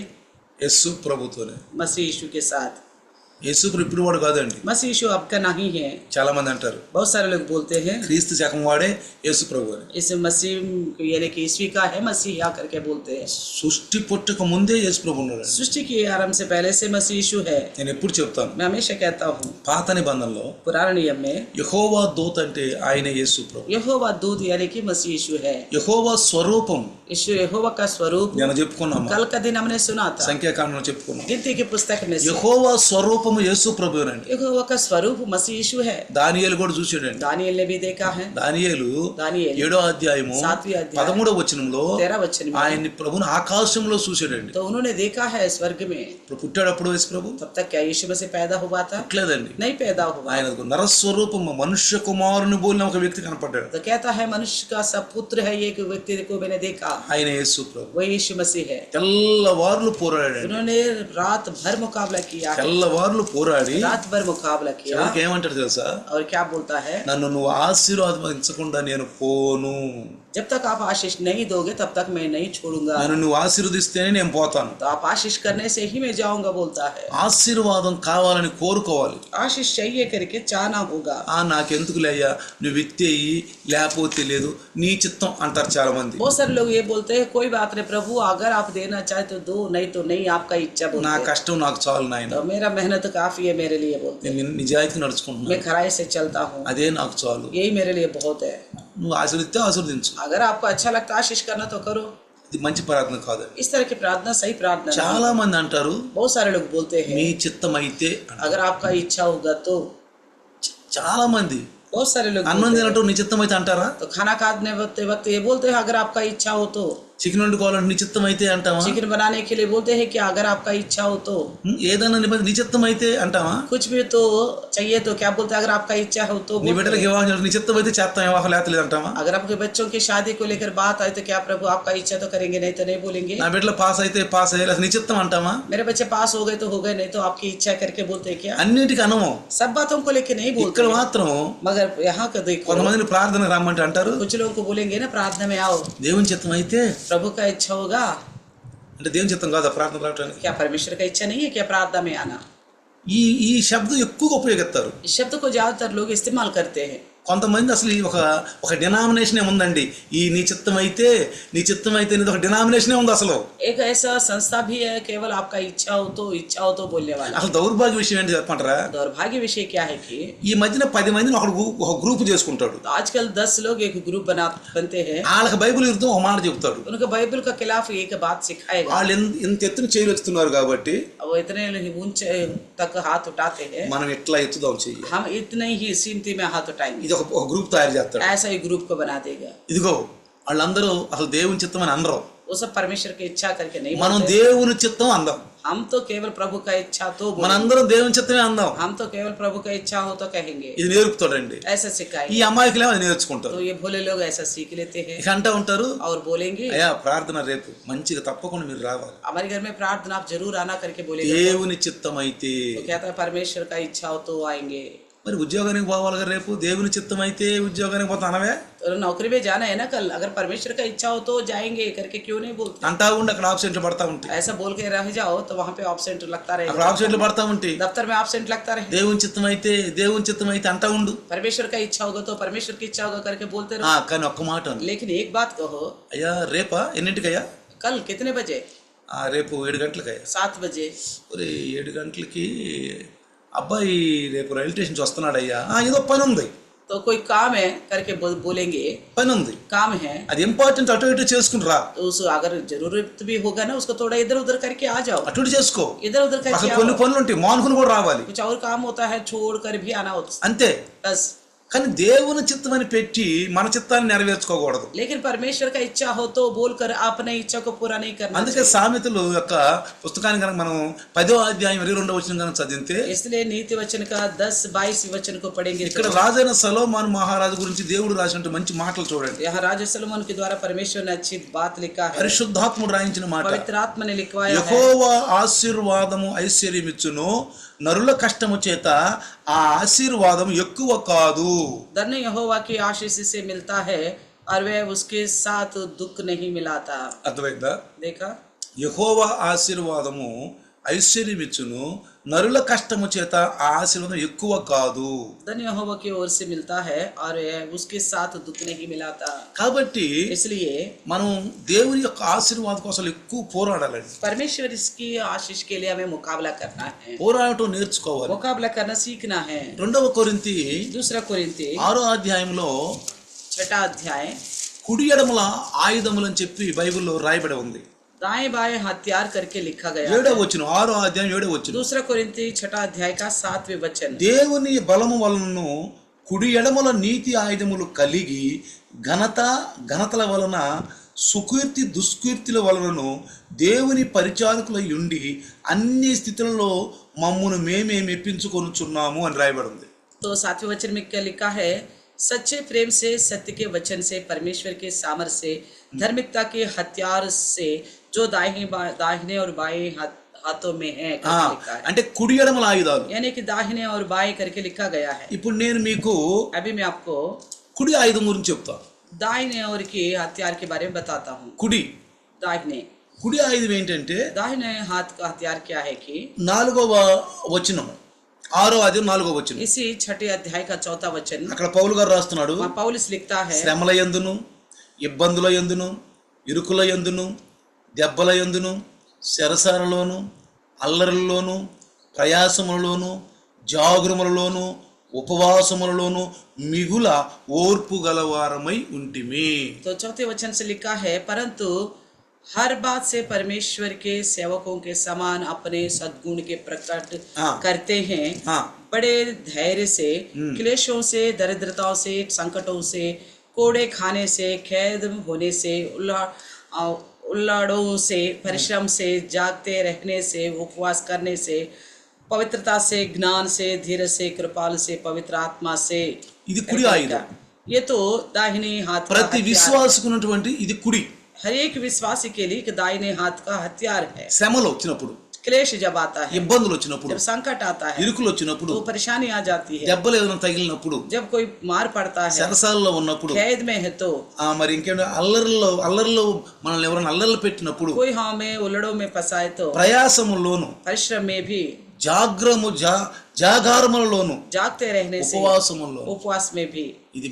యేసు ప్రభుతోనే. मसीह यीशु के साथ। యేసు ప్రభు ఇప్పుడు వాడు కాదండి. मसीह यीशु अब का नहीं है। చాలా మంది అంటారు बहुत सारे लोग बोलते हैं క్రీస్తు శకం వాడే యేసు ప్రభు అని. इस मसीह यानी कि ईस्वी का है मसीहा करके बोलते हैं। సృష్టి పుట్టక ముందే యేసు ప్రభు ఉన్నాడు. सृष्टि के आरंभ से पहले से मसीह यीशु है। నేను ఎప్పుడు చెప్తాను, मैं हमेशा कहता हूँ పాత నిబంధనలో पुराने नियम में యెహోవా దూత అంటే ఆయన యేసు ప్రభు. यहोवा दूत यानी कि मसीह यीशु है। యెహోవా స్వరూపం यीशु यहोवा का स्वरूप నేను చెప్పుకున్నాము, कल का दिन हमने सुना था, సంఖ్యాకాండంలో చెప్పుకున్నాం. गिनती की पुस्तक में से యెహోవా స్వరూపం రూపము యేసు ప్రభువునండి. यहोवा का स्वरूप मसीह यीशु है। దానియేలు కూడా చూసాడండి. दानियेल ने भी देखा है। దానియేలు दानियेल 7వ అధ్యాయము 7वीं अध्याय 13వ వచనంలో 13 वचन में ఆయన్ని ప్రభుని ఆకాశంలో చూసాడండి. तो उन्होंने देखा है स्वर्ग में। ఇప్పుడు పుట్టాడప్పుడు యేసు ప్రభు तब तक क्या यीशु मसीह पैदा हुआ था? పుట్టలేదండి. नहीं पैदा हुआ। ఆయనకు నరస్వరూపము మనుష్య కుమారుని పోలిన ఒక వ్యక్తి కనపడ్డాడు. तो कहता है मनुष्य का सपुत्र है एक व्यक्ति को मैंने देखा, ఆయన యేసు ప్రభు. वो यीशु मसीह है। తెల్లవార్లు పోరాడాడు. उन्होंने रात भर मुकाबला किया है। తెల్లవార్లు పోరాడి रात भर मुकाबला किया చివరికి ఏమంటాడు తెలుసా? और क्या बोलता है? నన్ను నువ్వు ఆశీర్వాదించకుండా నేను పోను. जब तक आप आशीष नहीं दोगे तब तक मैं नहीं छोड़ूंगा। నన్ను నువ్వు ఆశీర్వదిస్తేనే నేను పోతాను. तो आप आशीष करने से ही मैं जाऊंगा बोलता है। ఆశీర్వాదం కావాలని కోరుకోవాలి. आशीष चाहिए करके चाहना होगा। నాకెందుకులే అయ్యా నువ్వు ఇచ్చేయి లేకపోతే లేదు నీ చిత్తం అంటారు చాలా మంది. बहुत सारे लोग ये बोलते हैं कोई बात नहीं प्रभु, अगर आप देना चाहे तो दो, नहीं तो नहीं, आपका इच्छा నా बोलते हैं। కష్టం నాకు చాలు నాయన. तो मेरा मेहनत काफी है मेरे लिए बोलते हैं। నేను నిజాయితీ मैं నడుచుకుంటున్నాను, खराई से चलता हूँ, అదే నాకు చాలు. यही मेरे लिए बहुत है। నువ్వు ఆశీర్వదిస్తే ఆశీర్వదించు. अगर आपको अच्छा लगता है आशीष करना तो करो। ఇది మంచి ప్రార్థన కాదండి. इस तरह की प्रार्थना सही प्रार्थना नहीं। చాలా మంది అంటారు बहुत सारे लोग बोलते మీ हैं చిత్తం అయితే అంటారు. अगर आपका इच्छा होगा तो। చాలా మంది बहुत सारे लोग అన్నం बोलते हैं। తినట్టు నీ చిత్తం అయితే అంటారా? तो खाना खाने वक्त ये बोलते हैं अगर आपका इच्छा हो तो। చికెన్ వండుకోవాలంటే నీ చిత్తం అయితే అంటావా? चिकन बनाने के लिए बोलते हैं कि अगर आपका इच्छा हो तो। ఏదైనా నీ చిత్తం అయితే అంటావా? कुछ भी तो चाहिए तो क्या बोलते हैं अगर आपका इच्छा हो तो నీ बोलते బిడ్డలకు हैं। వివాహం చేయాలి, నీ చిత్తం అయితే చేస్తాం, వివాహం లేతలేదు అంటావా? अगर आपके बच्चों की शादी को लेकर बात आए तो क्या प्रभु आपका इच्छा तो करेंगे, नहीं तो नहीं बोलेंगे। నా బిడ్డలు పాస్ అయితే పాస్ అయ్యాలి, నీ చిత్తం అంటావా? मेरे बच्चे पास हो गए तो हो गए, नहीं तो आपकी इच्छा करके बोलते हैं क्या? అన్నిటికీ అనము. सब बातों को लेकर नहीं बोलते ఇక్కడ हैं। మాత్రం मगर यहाँ का देखो కొంతమందిని ప్రార్థనకు రమ్మంటే అంటారు कुछ लोगों को बोलेंगे ना प्रार्थना में आओ, దేవుని చిత్తం అయితే. प्रभु का इच्छा होगा। అంటే దేవుని చిత్తం కాదా ప్రార్థన రావడానికి? क्या परमेश्वर का इच्छा नहीं है क्या प्रार्थना में आना? ఈ ఈ శబ్దం ఎక్కువగా ఉపయోగిస్తారు. इस शब्द को ज्यादातर लोग इस्तेमाल करते हैं। కొంతమంది అసలు ఈ ఒక డినామినేషనే ఉందండి. ఈ నీ చిత్తం అయితే అనేది ఒక డినామినేషనే ఉంది అసలు. एक ऐसा संस्था भी है केवल आपका इच्छा हो तो बोलने वाला। అసలు దౌర్భాగ్య విషయం ఏంటి చెప్పంటారా? दौर्भाग्य विषय क्या है कि ఈ మధ్యన 10 మందిని ఒక గ్రూప్ చేసుకుంటాడు. तो आजकल 10 लोग एक ग्रुप बनते हैं। వాళ్ళకి బైబిల్ విరుద్ధం ఒక మాట చెప్తాడు. उनको बाइबल का खिलाफ एक बात सिखाएगा। వాళ్ళు ఇంత ఎత్తున చేయలు ఎత్తుతున్నారు కాబట్టి वो इतने ऊंचे तक हाथ उठाते हैं, మనం ఎట్లా ఎత్తుదాం చెయ్యి. हम इतने ही सीमती में हाथ उठाएंगे। ఇది ఒక గ్రూప్ తయారు చేస్తాడు. ऐसा ही ग्रुप को बना देगा। ఇదిగో వాళ్ళందరూ అసలు దేవుని చిత్తం అని అనరు. वो सब परमेश्वर की इच्छा करके नहीं మనం बोलते। దేవుని చిత్తం అందాం. हम तो केवल प्रभु का इच्छा तो बोलेंगे। మనందరం దేవుని చిత్తమే అందాం. हम तो केवल प्रभु का इच्छा हो तो कहेंगे। ఇది నేర్పుతాడండి. ऐसा ఈ सिखाएंगे। అమాయకులేమో అది నేర్చుకుంటారు. तो ये भोले लोग ऐसा सीख लेते हैं ఇక అంటూ ఉంటారు और बोलेंगे అయ్యా ప్రార్థన రేపు మంచిగా తప్పకుండా మీరు రావాలి. हमारे घर में प्रार्थना आप जरूर आना करके बोलेंगे। దేవుని చిత్తం అయితే. तो कहता है परमेश्वर का इच्छा हो तो आएंगे। మరి ఉద్యోగానికి పోవాలి కదా రేపు, దేవుని చిత్తం అయితే ఉద్యోగానికి పోతా అనవే तो नौकरी में जाना है ना कल, अगर परमेश्वर का इच्छा हो तो जाएंगे करके क्यों नहीं बोलते? అంటా ఉండి అక్కడ ఆబ్సెంట్లు పడతా ఉంటాయి. ऐसा बोल के रह जाओ तो वहाँ पे ऑब्सेंट लगता అక్కడ रहेगा, ఆబ్సెంట్లు పడతా ఉంటాయి. दफ्तर में ऑब्सेंट लगता रहे। దేవుని చిత్తం అయితే అంటా ఉండు. परमेश्वर का इच्छा होगा तो परमेश्वर की इच्छा होगा करके बोलते रहो। కానీ ఒక్క మాట అను. लेकिन एक बात कहो, అయ్యా రేపా ఎన్నింటికయ్యా? कल कितने बजे? రేపు 7 గంటలకయ్యా. 7 बजे। 7 గంటలకి అబ్బాయి రేపు రైల్వే స్టేషన్ నుంచి వస్తున్నాడయ్యా. ఏదో పని ఉంది. तो कोई काम है करके बोलेंगे, పని ఉంది, काम है అది ఇంపార్టెంట్, అటు ఇటు చేసుకుని రా. तो उस अगर जरूरत भी होगा ना उसको थोड़ा इधर उधर करके आ जाओ, అటు ఇటు చేసుకో. इधर उधर करके అసలు आओ। కొన్ని పనులు ఉంటాయి, మానుకుని కూడా రావాలి. कुछ और काम होता है छोड़ कर भी आना होता है, అంతే. बस। కానీ దేవుని చిత్తం అని పెట్టి మన చిత్తాన్ని నెరవేర్చుకోకూడదు. लेकिन परमेश्वर का इच्छा हो तो बोलकर अपने इच्छा को पूरा नहीं करना అందుకే సామెతలు యొక్క పుస్తకాన్ని కనుక మనం 10వ అధ్యాయం 22వ వచనం కనుక చదివితే इसलिए नीति वचन का 10-22 वचन को पढ़ेंगे ఇక్కడ तो రాజైన సొలొమోను మహారాజు గురించి దేవుడు రాసినట్టు మంచి మాటలు చూడండి. यहाँ राजा सलोमन के द्वारा परमेश्वर ने अच्छी बात लिखा है, పరిశుద్ధాత్ముడు రాయించిన మాట. पवित्र आत्मा ने लिखवाया है। యెహోవా ఆశీర్వాదము ఐశ్వర్యమిచ్చును, నరుల కష్టము చేత ఆ ఆశీర్వాదం ఎక్కువ కాదు. धन्य यहोवा की आशीष से मिलता है और वह उसके साथ दुख नहीं मिलाता। అర్థమైందా? देखा? యెహోవా ఆశీర్వాదము ఐశ్వర్యమిచ్చును, నరుల కష్టము చేత ఆ ఆశీర్వాదం ఎక్కువ కాదు. धन्य यहोवा की ओर से मिलता है और वह उसके साथ दुख नहीं मिलाता। కాబట్టి इसलिए మనం దేవుని యొక్క ఆశీర్వాదం కోసం ఎక్కువ పోరాడాలండి. परमेश्वर इसकी आशीष के लिए हमें मुकाबला करना है, పోరాడటం నేర్చుకోవాలి. मुकाबला करना सीखना है। 2వ కొరింథీ 2 कोरिन्थी 6వ అధ్యాయంలో 6 अध्याय కుడి ఎడమల ఆయుధములు అని చెప్పి బైబిల్లో రాయబడి ఉంది. दाएं बाएं हथियार करके लिखा गया 7వ है। వచనం 6వ అధ్యాయం 7వ వచనం. दूसरा कोरिन्थी 6 अध्याय का 7वें वचन। దేవుని బలము వలనను కుడి ఎడమల నీతి ఆయుధములు కలిగి ఘనతల వలన సుకీర్తి దుష్కీర్తిల వలనను దేవుని పరిచారకులై ఉండి అన్ని స్థితులలో మమ్మును మేమే మెప్పించుకొనుచున్నాము అని రాయబడింది. तो 7वें वचन में क्या लिखा है? सच्चे प्रेम से, सत्य के वचन से, परमेश्वर के सामर्थ्य से, धार्मिकता के हथियार से जो दाहिने और बाएं हाथों में है करके लिखा है। అంటే కుడి ఎడమల ఆయుధాలు, यानी कि दाहिने और बाएं करके लिखा गया है। ఇప్పుడు నేను మీకు अभी मैं आपको కుడి ఆయుధం గురించి చెప్తా. दाहिने और के हथियार के बारे में बताता हूँ। కుడి दाहिने ఆయుధం ఏంటంటే दाहिने हाथ का हथियार क्या है कि 4వ వచనం 6వ అధ్యాయం 4వ వచనం. इसी 6 अध्याय का 4था वचन అక్కడ పౌలు గారు రాస్తున్నాడు, वहाँ पौलुस लिखता है, శ్రమల యందును ఇబ్బందుల యందును ఇరుకుల యందును దెబ్బల యందును శరసాలలోను అల్లరిలోను ప్రయాసములలోను జాగరములలోను ఉపవాసములలోను మిగుల ఓర్పు గలవారమై ఉంటిమి. तो चौथे वचन से लिखा है, परंतु हर बात से परमेश्वर के सेवकों के समान अपने सद्गुण के प्रकट करते हैं। बड़े धैर्य से, क्लेशों से, दरिद्रताओं से, संकटों से, कोड़े खाने से, कैद होने से, उल्लाड़ों से, परिश्रम से, जागते रहने से, उपवास करने से, पवित्रता से, ज्ञान से, धीरज से, कृपाल से, पवित्र आत्मा से। ఇది కుడి ఆయుధం. ये तो दाहिने हाथ का ప్రతి విశ్వాసకున్నటువంటి ఇది కుడి. हर एक विश्वासी के लिए दाहिने हाथ का हथियार है। శ్రమలు వచ్చినప్పుడు, क्लेश जब आता है, ఇబ్బందులు వచ్చినప్పుడు, जब संकट आता है, ఇరుకులు వచ్చినప్పుడు, तो परेशानी आ जाती है, దెబ్బలు ఏదైనా తగిలినప్పుడు, जब कोई मार पड़ता है, సరసాలలో ఉన్నప్పుడు, कैद में है तो, మరి ఇంకేంటి అల్లరిలో మనల్ని ఎవరైనా అల్లర్లు పెట్టినప్పుడు, कोई हमें उलड़ों में फंसाए तो, ప్రయాసములోను परिश्रम में भी, జాగారములలోను, जागते रहने से, ఉపవాసములో, उपवास में भी, ఇది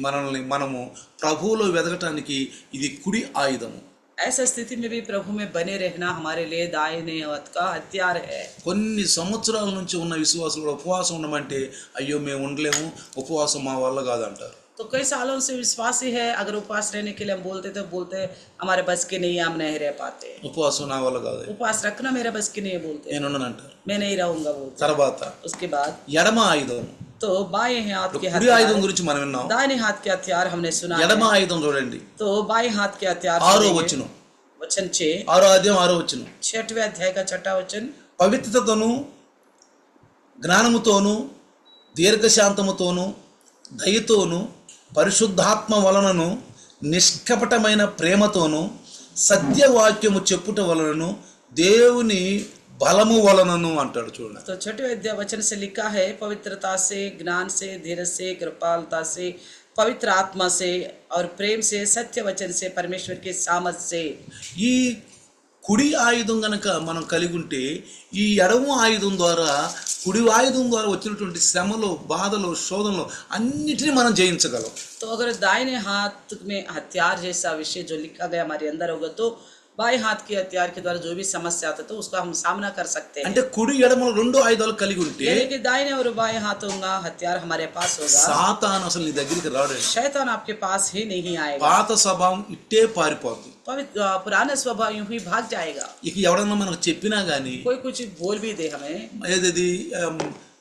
మనము ప్రభువులో వెదగటానికి ఇది కుడి ఆయుధము. ऐसा स्थिति में भी प्रभु में बने रहना हमारे लिए दाहिने हाथ का हथियार है। కొన్ని సంవత్సరాల నుంచి ఉన్న విశ్వాసులు ఉపవాసం ఉండమంటే అయ్యో మేము ఉండలేము, ఉపవాసం మా వల్ల కాదంటారు. तो कई सालों से विश्वासी है, अगर उपवास रहने के लिए हम बोलते हमारे बस के नहीं, हम नहीं रह पाते, ఉపవాసం నా వల్ల కాదు, उपवास रखना मेरे बस की नहीं है, बोलते నేను ఉండనంటారు. मैं नहीं रहूंगा बोलते। తర్వాత उसके बाद ఎడమ ఆయుధం. तो बाएं हाथ के కుడి ఆయుధం हथियार, గురించి మనం విన్నాం. दाहिने हाथ के हथियार हमने सुना ఎడమ है। ఆయుధం చూడండి, तो बाएं हाथ के हथियार 6వ सुनेंगे। వచనం, वचन 6 6వ అధ్యాయం 6వ వచనం. 6वें अध्याय का 6वां वचन, పవిత్రతతోను జ్ఞానముతోను దీర్ఘశాంతముతోను దయతోను పరిశుద్ధాత్మ వలనను నిష్కపటమైన ప్రేమతోను సత్యవాక్యము చెప్పుట వలనను దేవుని బలము వలనను అంటాడు. చూడండి, तो 6वें अध्याय वचन से लिखा है, पवित्रता से, ज्ञान से, धीरज से, कृपालता से, पवित्र आत्मा से और प्रेम से, सत्य वचन से, परमेश्वर के सामर्थ से। ఈ కుడి ఆయుధం గనక మనం కలిగి ఉంటే ఈ ఎడమ ఆయుధం ద్వారా, కుడి ఆయుధం ద్వారా వచ్చినటువంటి శ్రమలు, బాధలు, శోధనలు అన్నిటినీ మనం జయించగలం. तो अगर दाहिने हाथ में हथियार जैसा विषय जो लिखा गया हमारे अंदर होगा, तो बाएं हाथ के हथियार के द्वारा जो भी समस्या आता है तो उसका हम सामना कर सकते हैं। అంటే కుడి ఎడమలు రెండు ఆయుధాలు కలిగి ఉంటే यानी कि दाहिने और बाएं हाथों का हथियार हमारे पास होगा, సాతాను అసలు నీ దగ్గరికి రాడు. शैतान आपके पास ही नहीं आएगा, పాత స్వభావం ఇట్టే పారిపోద్ది. पुराना स्वभाव यूं ही भाग जाएगा। ఇక ఎవడన్నా మనకు చెప్పినా గానీ, कोई कुछ बोल भी दे हमें, ఏది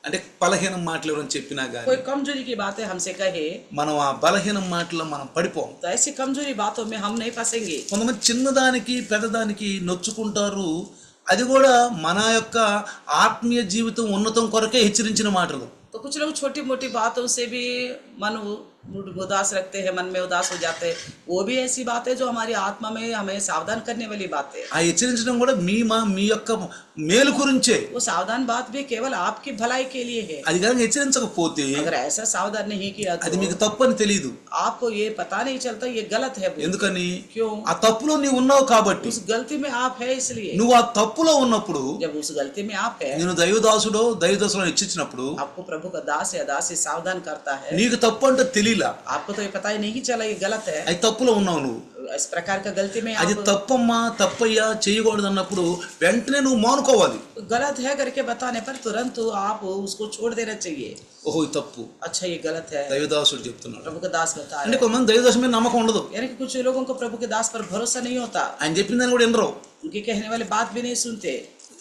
అంటే బలహీనం మాటలు ఎవరైనా చెప్పినా గానీ, कोई कमजोरी की बातें हमसे कहे, మనం ఆ బలహీనం మాటల్లో మనం పడిపోం. तो ऐसी कमजोरी बातों में हम नहीं फंसेंगे। కొంతమంది చిన్నదానికి పెద్దదానికి నొచ్చుకుంటారు. అది కూడా మన యొక్క ఆత్మీయ జీవితం ఉన్నతం కొరకే హెచ్చరించిన మాటలు. तो कुछ लोग छोटी मोटी बातों से भी मन उदास रखते हैं, मन में उदास हो जाते हैं। वो भी ऐसी बात है जो हमारी आत्मा में हमें सावधान करने वाली बात है। ఆ హెచ్చరించడం కూడా మీ యొక్క మేలు గురించే. वो सावधान बात भी केवल आपकी भलाई के लिए है। అది కనుక హెచ్చరించకపోతే अगर ऐसा सावधान नहीं किया అది तो మీకు తప్పు అని తెలియదు. आपको ये पता नहीं चलता ये गलत है। ఎందుకని? क्यों? ఆ తప్పులో నీవు ఉన్నావు కాబట్టి. उस गलती में आप है इसलिए। నువ్వు ఆ తప్పులో ఉన్నప్పుడు, जब उस गलती में आप है, నేను దైవదాసులో హెచ్చించినప్పుడు आपको प्रभु का दास या दासी सावधान करता है, నీకు తప్పు అంటే తెలియలా, आपको तो ये पता ही नहीं चला ये गलत है, అది తప్పులో ఉన్నావు నువ్వు. इस प्रकार का गलती में అది आप తప్పమ్మా, తప్పయ్యా, చేయకూడదు అన్నప్పుడు వెంటనే నువ్వు మానుకోవాలి. गलत है करके बताने पर तुरंत आप उसको छोड़ देना चाहिए। ఓహో ఇది తప్పు, अच्छा ये गलत है, దైవదాసుడు చెప్తున్నాడు. प्रभु का दास बता रहे అంటే हैं। కొంతమంది దైవదాసు మీద నమ్మకం ఉండదు. यानी कि कुछ लोगों को प्रभु के दास पर भरोसा नहीं होता, ఆయన చెప్పిన దాన్ని కూడా వినరు. उनके कहने वाले बात भी नहीं सुनते।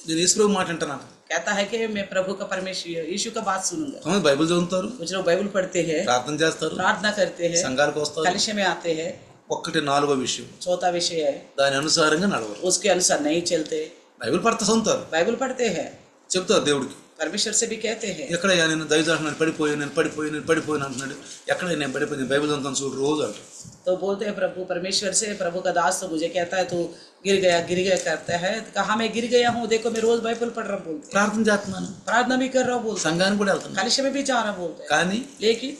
నేను యేసుప్రభు మాట వింటున్నాను. कहता है कि मैं प्रभु का परमेश्वर यीशु का बात सुनूंगा। కొంతమంది బైబిల్ చదువుతారు, कुछ लोग बाइबल पढ़ते हैं, ప్రార్థన చేస్తారు, प्रार्थना करते हैं, సంఘాలకు వస్తారు. कलिशे में आते हैं। ఒక్కటి నాలుగో విషయం, चौथा विषय है దాని అనుసారంగా నడవరు. उसके अनुसार नहीं चलते। బైబిల్ పడతా చదువుతారు, बाइबल पढ़ते हैं, చెప్తారు దేవుడికి, परमेश्वर से भी कहते हैं। ఎక్కడయ్యా నేను దైవజనుడు పడిపోయాను అంటున్నాడు. ఎక్కడ నేను పడిపోయింది, బైబిల్ చదువుతాను చూడు రోజు అంటారు. तो बोलते हैं प्रभु परमेश्वर से, प्रभु का दास तो मुझे कहता है तू गिर गया करता है। कहाँ मैं गिर गया हूँ, देखो मैं रोज बाइबल पढ़ रहा हूँ बोलते हैं। ప్రార్థన చేస్తున్నాను, प्रार्थना भी कर रहा हूँ बोलते हैं, సంఘానికి కూడా వెళ్తున్నాను. कलिशे में भी जा रहा बोलते हैं। కానీ लेकिन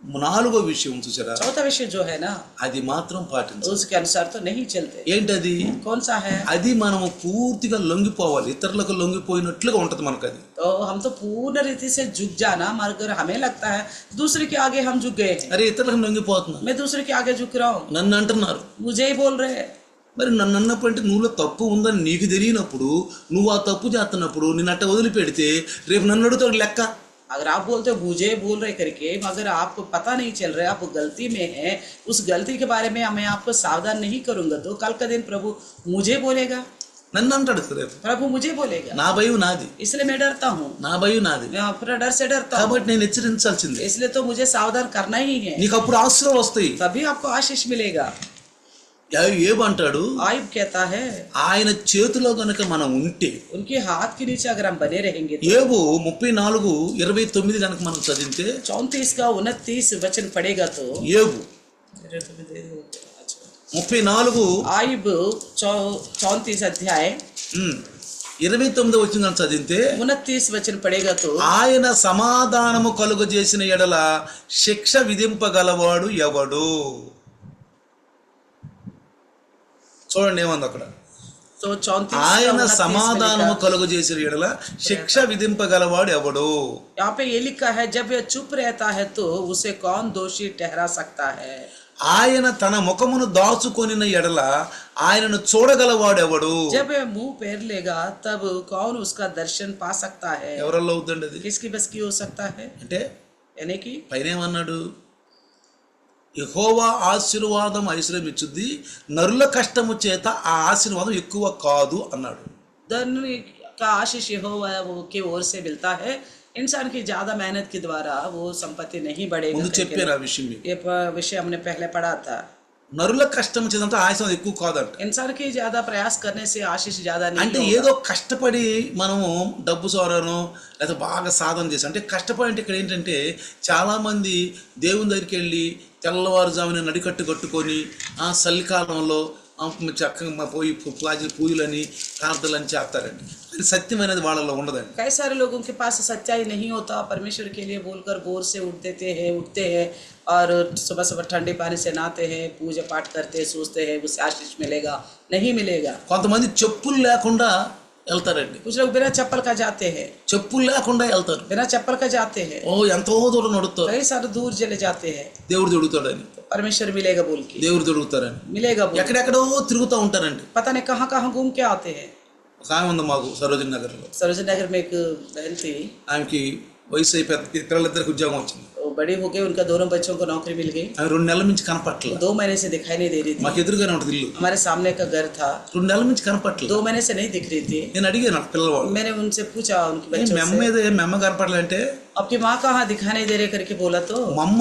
నాలుగో విషయం చూసారా, चौथा विषय जो है ना, అది మాత్రం పాటించాలి. उसके अनुसार तो नहीं चलते। ఏంటది? कौन सा है? అది మనము పూర్తిగా లొంగిపోవాలి, ఇతరులకు లొంగిపోయినట్లుగా ఉంటది మనకు. అది तो हम तो पूर्ण रीति से झुक जाना, मगर हमें लगता है दूसरे के आगे हम झुक गए हैं। అరే ఇతరులకు లొంగిపోతున్నాను, मैं दूसरे के आगे झुक रहा हूँ, నన్ను అంటున్నారు. मुझे ही बोल रहे हैं। మరి నన్ను అన్నప్పుడు అంటే నువ్వులో తప్పు ఉందని నీకు తెలియనప్పుడు, నువ్వు ఆ తప్పు చేస్తున్నప్పుడు నేను అట్ట వదిలిపెడితే రేపు నన్ను అడుగుతాడు లెక్క. अगर आप बोलते हो मुझे बोल रहे करके, मगर आपको पता नहीं चल रहा है आप गलती में है, उस गलती के बारे में मैं आपको सावधान नहीं करूंगा तो कल का दिन प्रभु मुझे बोलेगा, నన్ను అంటాడు రేపు. प्रभु मुझे बोलेगा। నా భయం నాది, इसलिए मैं डरता हूँ, నా భయం నాది, मैं अपना डर से डरता हूँ। కాబట్టి నేను హెచ్చరించాల్సిందే. इसलिए तो मुझे सावधान करना ही है, నీకు అప్పుడు ఆశ్రయాలు వస్తాయి. तभी आपको आशीष मिलेगा। ఏమంటాడు, आयुब कहता है ఆయన చేతిలో గనుక మనం ఉంటే, उनके हाथ के नीचे अगर हम बने रहेंगे तो యోబు 34:29 గనుక మనం చదివితే, 34 का 29 वचन पड़ेगा तो యోబు 34 आयुब 34 अध्याय 29 వచ్చిన గనుక చదివితే 29 वचन पड़ेगा तो ఆయన సమాధానము కలుగజేసిన ఎడల శిక్ష విధింపగలవాడు ఎవడు? చూడండి ఏమంది అక్కడ, तो 34 ఆయన సమాధానము కలుగజేసిన ఎడల శిక్ష విధింపగలవాడు ఎవడు? यहाँ पे ये लिखा है जब यह चुप रहता है तो उसे कौन दोषी ठहरा सकता है। ఆయన తన ముఖమును దాచుకొనిన ఎడల ఆయనను చూడగలవాడు ఎవడు? जब यह मुंह फेर लेगा तब कौन उसका दर्शन पा सकता है। ఎవరల్లో అవుతుందండి అది? किसकी बस की हो सकता है? అంటే यानी कि పైన ఏమన్నాడు, యెహోవా ఆశీర్వాదం ఐశ్వర్యమిచ్చుద్ది, నరుల కష్టము చేత ఆ ఆశీర్వాదం ఎక్కువ కాదు అన్నాడు. धन का आशीष यहोवा की ओर से मिलता है, इंसान की ज्यादा मेहनत के द्वारा वो संपत्ति नहीं बढ़ेगा। ముందు చెప్పాను ఆ విషయం మీకు. ये विषय हमने पहले पढ़ा था। నరుల కష్టం చేత ఆశీర్వాదం ఎక్కువ కాదంట. इंसान की ज्यादा प्रयास करने से आशीष ज्यादा नहीं అంటే होगा। ఏదో కష్టపడి మనము డబ్బు సోరను లేదా బాగా సాధన చేసి, అంటే కష్టపడి అంటే ఇక్కడ ఏంటంటే చాలామంది దేవుని దగ్గరికి వెళ్ళి తెల్లవారుజామున నడికట్టు కట్టుకొని ఆ చలికాలంలో చక్కగా పోయి పూజలని ప్రార్థనలని చేస్తారండి. అది సత్యం అనేది వాళ్ళలో ఉండదండి. कई सारे लोगों के पास सच्चाई नहीं होता, परमेश्वर के लिए बोलकर भोर से उठते हैं और सुबह सुबह ठंडे पानी से नहाते हैं, पूजा पाठ करते हैं, सोचते हैं उससे आशीष मिलेगा, नहीं मिलेगा। కొంతమంది చెప్పులు లేకుండా వెళ్తారండి. कुछ लोग बिना चप्पल का जाते हैं, చెప్పులు లేకుండా వెళ్తారు, बिना चप्पल का जाते हैं, ఓ ఎంతో దూరం నడుస్తారు. कई सारे दूर चले जाते हैं, దేవుడు దొడుగుతాడని, परमेश्वर मिलेगा बोल के, దేవుడు దొడుగుతారని मिलेगा बोल के। ఎక్కడెక్కడో తిరుగుతూ ఉంటారండి. पता नहीं कहाँ कहाँ घूम के आते हैं। ఒక ఆమె ఉంది మాకు సరోజిని నగర్లో. सरोजनी नगर में एक बहन थी, ఆమెకి వయసు అయిపోయి పిల్లలిద్దరికి ఉద్యోగం వచ్చింది. वो बड़ी हो गई, उनका दोनों बच्चों को नौकरी मिल गई। ఆమె 2 నెలల నుంచి కనపట్ల. 2 महीने से दिखाई नहीं दे रही थी। మాకు ఎదురుగానే ఉంటుంది ఇల్లు. हमारे सामने का घर था, 2 నెలల నుంచి కనపట్ల. 2 महीने से नहीं दिख रही थी। నేను అడిగాను నాకు పిల్లవాడు, मैंने उनसे पूछा उनके बच्चों మెమ్మ से, మీద మెమ్మ కనపడలేంటే, आपकी माँ कहाँ दिखाई नहीं दे रही करके बोला तो మమ్మ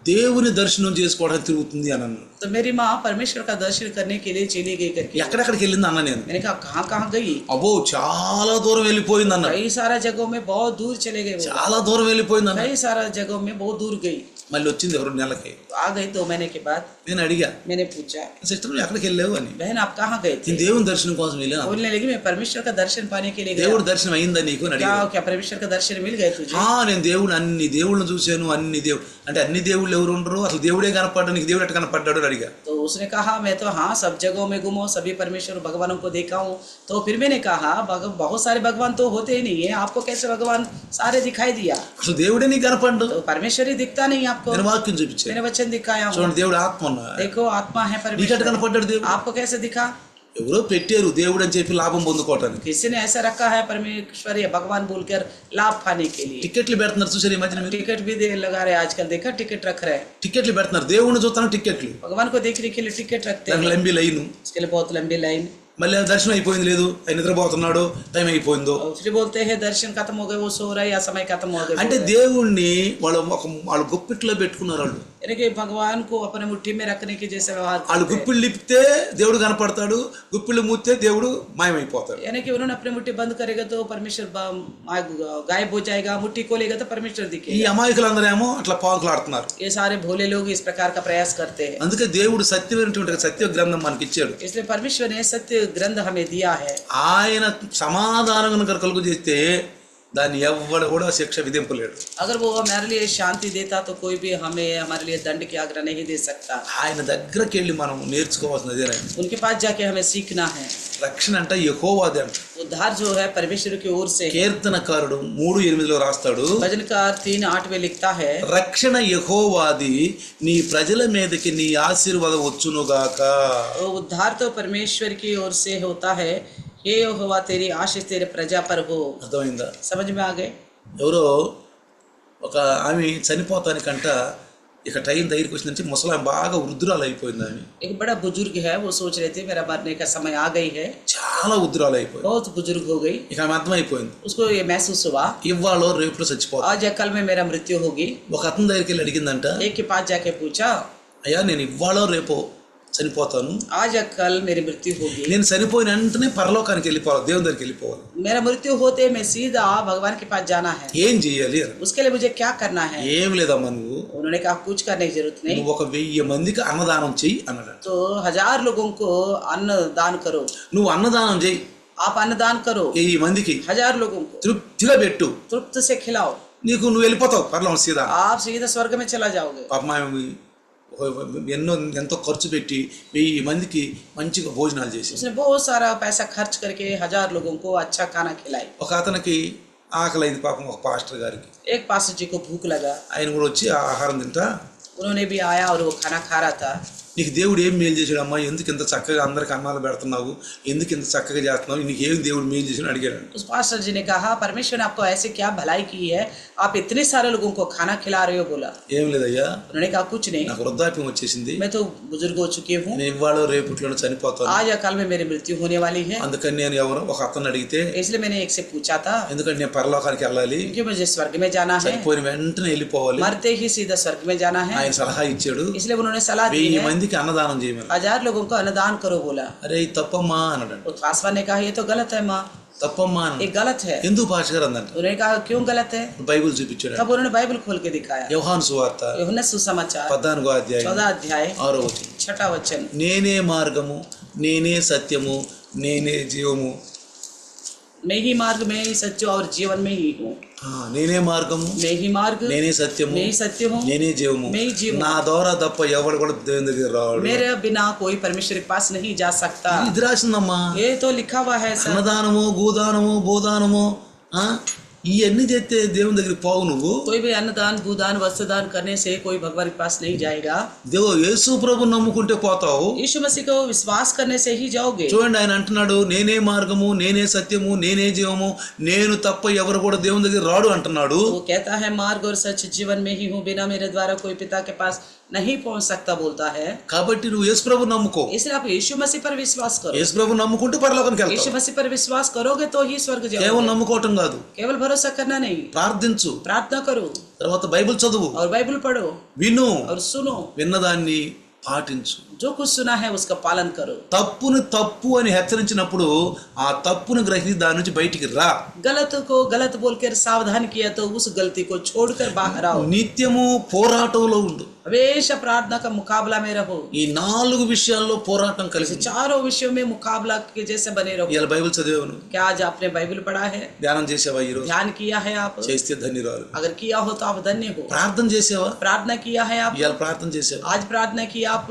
దేవుని దర్శనం చేసుకోవడానికి తిరుగుతుంది అని అన్నాడు. तो मेरी माँ परमेश्वर का दर्शन करने के लिए चली गई करके। ఎక్కడెక్కడికి వెళ్ళింది అన్న నేను. मैंने कहा कहाँ कहाँ गई? అబ్బో చాలా దూరం వెళ్ళిపోయింది అన్న. कई सारा जगहों में बहुत दूर चले गए वो। చాలా దూరం వెళ్ళిపోయింది అన్న. कई सारा जगहों में बहुत दूर गई। మళ్ళీ వచ్చింది 2 నెలలకి. आ गई 2 महीने के बाद। నేను అడిగా, मैंने पूछा సిస్టర్ నువ్వు ఎక్కడికి వెళ్ళావు అని. बहन आप कहाँ गए थे? నేను దేవుని దర్శనం కోసం వెళ్ళాను. बोलने लगी मैं परमेश्वर का दर्शन पाने के लिए गया। దేవుడి దర్శనం అయిందా నీకు అని क्या అడిగా. क्या परमेश्वर का दर्शन मिल गए तुझे? నేను అన్ని దేవుళ్ళని చూశాను, అన్ని దేవుడు అంటే అన్ని దేవుళ్ళు ఎవరు ఉండరు, అసలు దేవుడే కనపడ్డా, నీకు దేవుడు ఎట్లా కనపడ్డాడు అని అడిగా. तो उसने कहा मैं तो हाँ सब जगहों में घूमा, सभी परमेश्वर भगवानों को देखा हूँ। तो फिर मैंने कहा बहुत सारे भगवान तो होते ही नहीं है, आपको कैसे भगवान सारे दिखाई दिया? అసలు దేవుడే నీకు కనపడ్డు. तो परमेश्वर ही दिखता नहीं आपको। నేను వాక్యం చూపించాను. मैंने वचन दिखाया हूँ। చూడండి దేవుడు ఆత్మ ఉన్నా. देखो आत्मा है నీకు ఎట్లా परमेश्वर, కనపడ్డాడు దేవుడు? आपको कैसे दिखा? ఎవరో పెట్టారు దేవుడు అని చెప్పి లాభం పొందుకోవటానికి. किसी ने ऐसा रखा है परमेश्वर या भगवान बोलकर लाभ पाने के लिए। టికెట్లు పెడుతున్నారు చూసారు ఈ మధ్యన మీరు. टिकट भी लगा रहे आजकल, देखा टिकट रख रहे हैं। టికెట్లు పెడుతున్నారు, దేవుడిని చూస్తాను టికెట్లు. भगवान को देखने के लिए टिकट रखते దానికి हैं, లంబి లైను. उसके लिए बहुत लंबी लाइन। మళ్ళీ దర్శనం అయిపోయింది లేదు, ఆయన నిద్రపోతున్నాడు, టైం అయిపోయిందో. और फिर बोलते हैं दर्शन खत्म हो गए, वो सो रहा है या समय खत्म हो गए। అంటే దేవుణ్ణి వాళ్ళ గుప్పిట్లో పెట్టుకున్నారు. వాళ్ళు यानी कि भगवान को अपने मुट्ठी में रखने की जैसे व्यवहार వాళ్ళు करते हैं। గుప్పిళ్ళు లిప్పితే దేవుడు కనపడతాడు, గుప్పిళ్ళు మూస్తే దేవుడు మాయమైపోతాడు. यानी कि उन्होंने अपनी मुट्ठी बंद करेगा तो परमेश्वर गायब हो जाएगा, मुट्ठी खोलेगा तो परमेश्वर ఈ दिखेगा। అమాయకులందరూ ఏమో అట్లా పాకులాడుతున్నారు. ये सारे भोले लोग इस प्रकार का प्रयास करते हैं। అందుకే దేవుడు సత్యమైనటువంటి సత్య గ్రంథం మనకి ఇచ్చాడు. इसलिए परमेश्वर ने सत्य ग्रंथ हमें दिया है। ఆయన సమాధానం కనుక కలుగు చేస్తే దాన్ని ఎవ్వడు కూడా శిక్ష విధింపలేడు. अगर वो हमारे लिए शांति देता तो कोई भी हमें हमारे लिए दंड की आज्ञा नहीं दे सकता। ఆయన దగ్గరికి వెళ్ళి మనం నేర్చుకోవాల్సినది అదేనండి. उनके पास जाके हमें सीखना है। రక్షణ అంటే యెహోవాదే అంట. उद्धार जो है परमेश्वर की ओर से है। కీర్తనకారుడు 3:8 రాస్తాడు, भजनकार 3:8 में लिखता है, రక్షణ యెహోవాది, నీ ప్రజల మీదకి నీ ఆశీర్వాదం వచ్చునుగాక. वो उद्धार तो परमेश्वर की ओर से होता है। हे यहोवा तेरी आशीष तेरे प्रजा पर हो। అర్థమైందా? समझ में आ गए? ఎవరో ఒక ఆమె చనిపోతానికంట ఇక టైం దగ్గరికి వచ్చిందంటే ముసలాం బాగా వృద్ధురాలు అయిపోయింది. ఆమె एक बड़ा बुजुर्ग है, वो सोच रहे थे मेरा मरने का समय आ गई है, చాలా వృద్ధురాలు అయిపోయింది. बहुत बुजुर्ग हो गई। ఇక ఆమె అర్థమైపోయింది, उसको ये महसूस हुआ ఇవాళ రేపులో చచ్చిపోతా. आज या कल में मेरा मृत्यु होगी। ఒక అతని దగ్గరికి వెళ్ళి అడిగిందంట, एक के पास जाके पूछा, అయ్యా నేను ఇవాళ రేపో చనిపోతాను, आज या कल मेरी मृत्यु होगी, నేను చనిపోయిన వెంటనే పరలోకానికి వెళ్ళిపోవాలి, దేవుని దగ్గరికి వెళ్ళిపోవాలి, मेरा मृत्यु होते मैं सीधा भगवान के पास जाना है, ఏం చేయాలి అని. उसके लिए मुझे क्या करना है? ఏం లేదమ్మా, నువ్వు उन्होंने कहा कुछ करने की जरूरत नहीं, నువ్వు 1000 మందికి అన్నదానం చెయ్యి అన్నాడు. तो 1000 लोगों को अन्न दान करो। నువ్వు అన్నదానం చెయ్యి, आप अन्नदान करो 1000 మందికి 1000 लोगों को, తృప్తిగా పెట్టు, तृप्त से खिलाओ, నువ్వు వెళ్ళిపోతావు పరలోకం సీదా. आप सीधा स्वर्ग में चला जाओगे। పాపం ఆమె ఎంతో ఖర్చు పెట్టి 1000 మందికి మంచిగా భోజనాలు చేసి, उसने बहुत सारा पैसा खर्च करके 1000 लोगों को अच्छा खाना खिलाई। ఒక అతనికి ఆకలైంది పాపం, ఒక పాస్టర్ గారికి. एक पास्टर जी को भूख लगा, ఆయన కూడా వచ్చి ఆ ఆహారం తింటా, उन्होंने भी आया और वो खाना खा रहा था। నీకు దేవుడు ఏం మేలు చేశాడు అమ్మా, ఎందుకు ఇంత చక్కగా అందరికి అన్నాలు పెడుతున్నావు, ఎందుకు ఇంత చక్కగా చేస్తున్నావు, నీకు ఏం దేవుడు మేలు చేశాడు అడిగాడు. उस पास्टर जी ने कहा, परमेश्वर ने आपको ऐसे क्या भलाई की है, आप इतने सारे लोगों को खाना खिला रहे हो? बोला, ఏం లేదయ్యా, उन्होंने कहा कुछ नहीं, నాకు వృద్ధాప్యం వచ్చేసింది, मैं तो बुजुर्ग हो चुकी हूँ, నేను ఇవాళ రేపట్లో చనిపోతాను, आज या कल में मेरी मृत्यु होने वाली है। అందుకని నేను ఎవరు ఒక అతను అడిగితే, इसलिए मैंने एक से पूछा था, ఎందుకంటే నేను పరలోకానికి వెళ్ళాలి, क्योंकि मुझे स्वर्ग में जाना है, చనిపోయిన వెంటనే వెళ్ళిపోవాలి, मरते ही सीधा स्वर्ग में जाना है। ఆయన సలహా ఇచ్చాడు, इसलिए उन्होंने सलाह दी 1000 है, మందికి అన్నదానం చేయమని. 1000 लोगों को अन्नदान करो। बोला, అరే ఇది తప్పమ్మా అన్నాడు. तो पासवान ने कहा, ये तो गलत है माँ, తప్పమ్మా ये అన్నాడు. गलत है। ఎందుకు భాష గారు అందంట. उन्होंने कहा, क्यों गलत है? బైబిల్ చూపించాడు. तब उन्होंने बाइबल खोल के दिखाया, యోహాను సువార్త यूहन्ना सुसमाचार 14వ అధ్యాయం 14 अध्याय 6వ వచనం, 6वां वचन, నేనే మార్గము, నేనే సత్యము, నేనే జీవము. मैं ही मार्ग, मैं ही सत्य और जीवन में ही हूँ। నేనే మార్గము, मैं ही मार्ग, నేనే సత్యము, मैं ही सत्य हूँ, నేనే జీవము. मैं ही जीवन, నా ద్వారా తప్ప ఎవడు కూడా దేవుని దగ్గర రాడు. मेरे बिना कोई परमेश्वर के पास नहीं जा सकता। ఇది రాసిందమ్మా. ये तो लिखा हुआ है सर। అన్నదానము, భూదానము, భూదానము ఇవన్నీ చేస్తే దేవుని దగ్గరికి పోవు. నువ్వు कोई भी अन्नदान, भूदान, वस्त्रदान करने से कोई भगवान के पास नहीं जाएगा। యేసు ప్రభు నమ్ముకుంటే పోతావు. यीशु मसीह को विश्वास करने से ही जाओगे। చూడండి, ఆయన అంటున్నాడు, నేనే మార్గము, నేనే సత్యము, నేనే జీవము, నేను తప్ప ఎవరు కూడా దేవుని దగ్గర రాడు అంటున్నాడు. वो कहता है, मार्ग और सच जीवन में ही हूँ, बिना मेरे द्वारा कोई पिता के पास नहीं पहुंच सकता बोलता है। కాబట్టి నువ్వు యేసు ప్రభు నమ్ముకో. इसलिए आप यीशु मसीह पर विश्वास करो। యేసు ప్రభు నమ్ముకుంటే పరలోకానికి यीशु వెళ్తావు. मसीह पर विश्वास करोगे तो ही स्वर्ग కేవలం जाओगे। నమ్ముకోవటం కాదు, केवल भरोसा करना नहीं, ప్రార్థించు, प्रार्थना करो తర్వాత బైబిల్ చదువు, और बाइबल पढ़ो విను, और सुनो, విన్నదాన్ని పాటించు. जो कुछ सुना है उसका पालन करो। తప్పుని తప్పు అని హెచ్చరించినప్పుడు ఆ తప్పును గ్రహించి దాని నుంచి బయటికి రా. गलत को गलत बोलकर सावधान किया तो उस गलती को छोड़कर बाहर आओ। నిత్యము పోరాటంలో ఉండు. हमेशा प्रार्थना का मुकाबला में रहो। ఈ 4 విషయాల్లో పోరాటం కలిసి चारों विषयों में मुकाबला के जैसे बने रहो। ఇవాళ బైబిల్ చదివావు, నువ్వు क्या आज आपने बाइबल पढ़ा है? ధ్యానం చేసావా, ఈరోజు ध्यान किया है आप? చేస్తే ధన్యరాలు. अगर किया हो तो आप धन्य हो। ప్రార్థన చేసావా, प्रार्थना किया है आप? ఇవాళ ప్రార్థన చేసావా. आज प्रार्थना किया आप?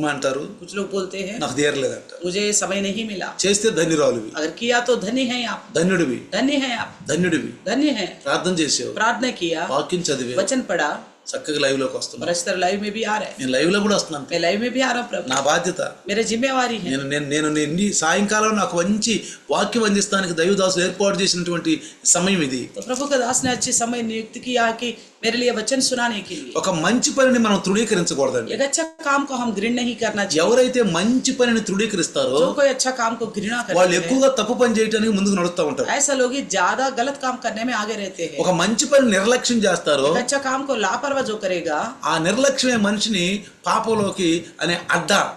అంటారు, कुछ लोग बोलते हैं, నాకు తీరలేదంట. मुझे समय नहीं मिला। చేస్తే ధన్యరాలువి, अगर किया तो धन्य है आप, ధన్యుడివి, धन्य है आप, ధన్యుడివి. धन्य है। ప్రార్థన చేసావు, प्रार्थना किया, వాక్యం చదివే, वचन पढ़ा, చక్కగా లైవ్ లోకి వస్తున్నాను. और इस तरह लाइव में भी आ रहे हैं, నేను లైవ్ లో కూడా వస్తున్నాను. मैं लाइव में भी आ रहा हूँ प्रभु, నా బాధ్యత. मेरी जिम्मेवारी है। నేను నేను నేను నేను ఈ సాయంకాలం నాకు మంచి వాక్యం అందిస్తానికి దైవదాసు ఏర్పాటు చేసినటువంటి సమయం ఇది. तो प्रभु का दास ने अच्छे समय नियुक्त किया कि मेरे लिए वचन सुनाने के लिए। ఒక మంచి పనిని మనం తృణీకరించకూడదండి. एक अच्छा काम को हम घृणा नहीं करना चाहिए। ఎవరైతే మంచి పనిని తృణీకరిస్తారో जो कोई अच्छा काम को घृणा వాళ్ళు करते हैं, ఎక్కువగా తప్పు పని చేయడానికి ముందుకు నడుస్తూ ఉంటారు. ऐसा लोग ही ज्यादा गलत काम करने में आगे रहते हैं। ఒక మంచి పని నిర్లక్ష్యం చేస్తారో एक अच्छा काम को लापरवाह जो करेगा, ఆ నిర్లక్ష్యమే మనిషిని పాపంలోకి అనే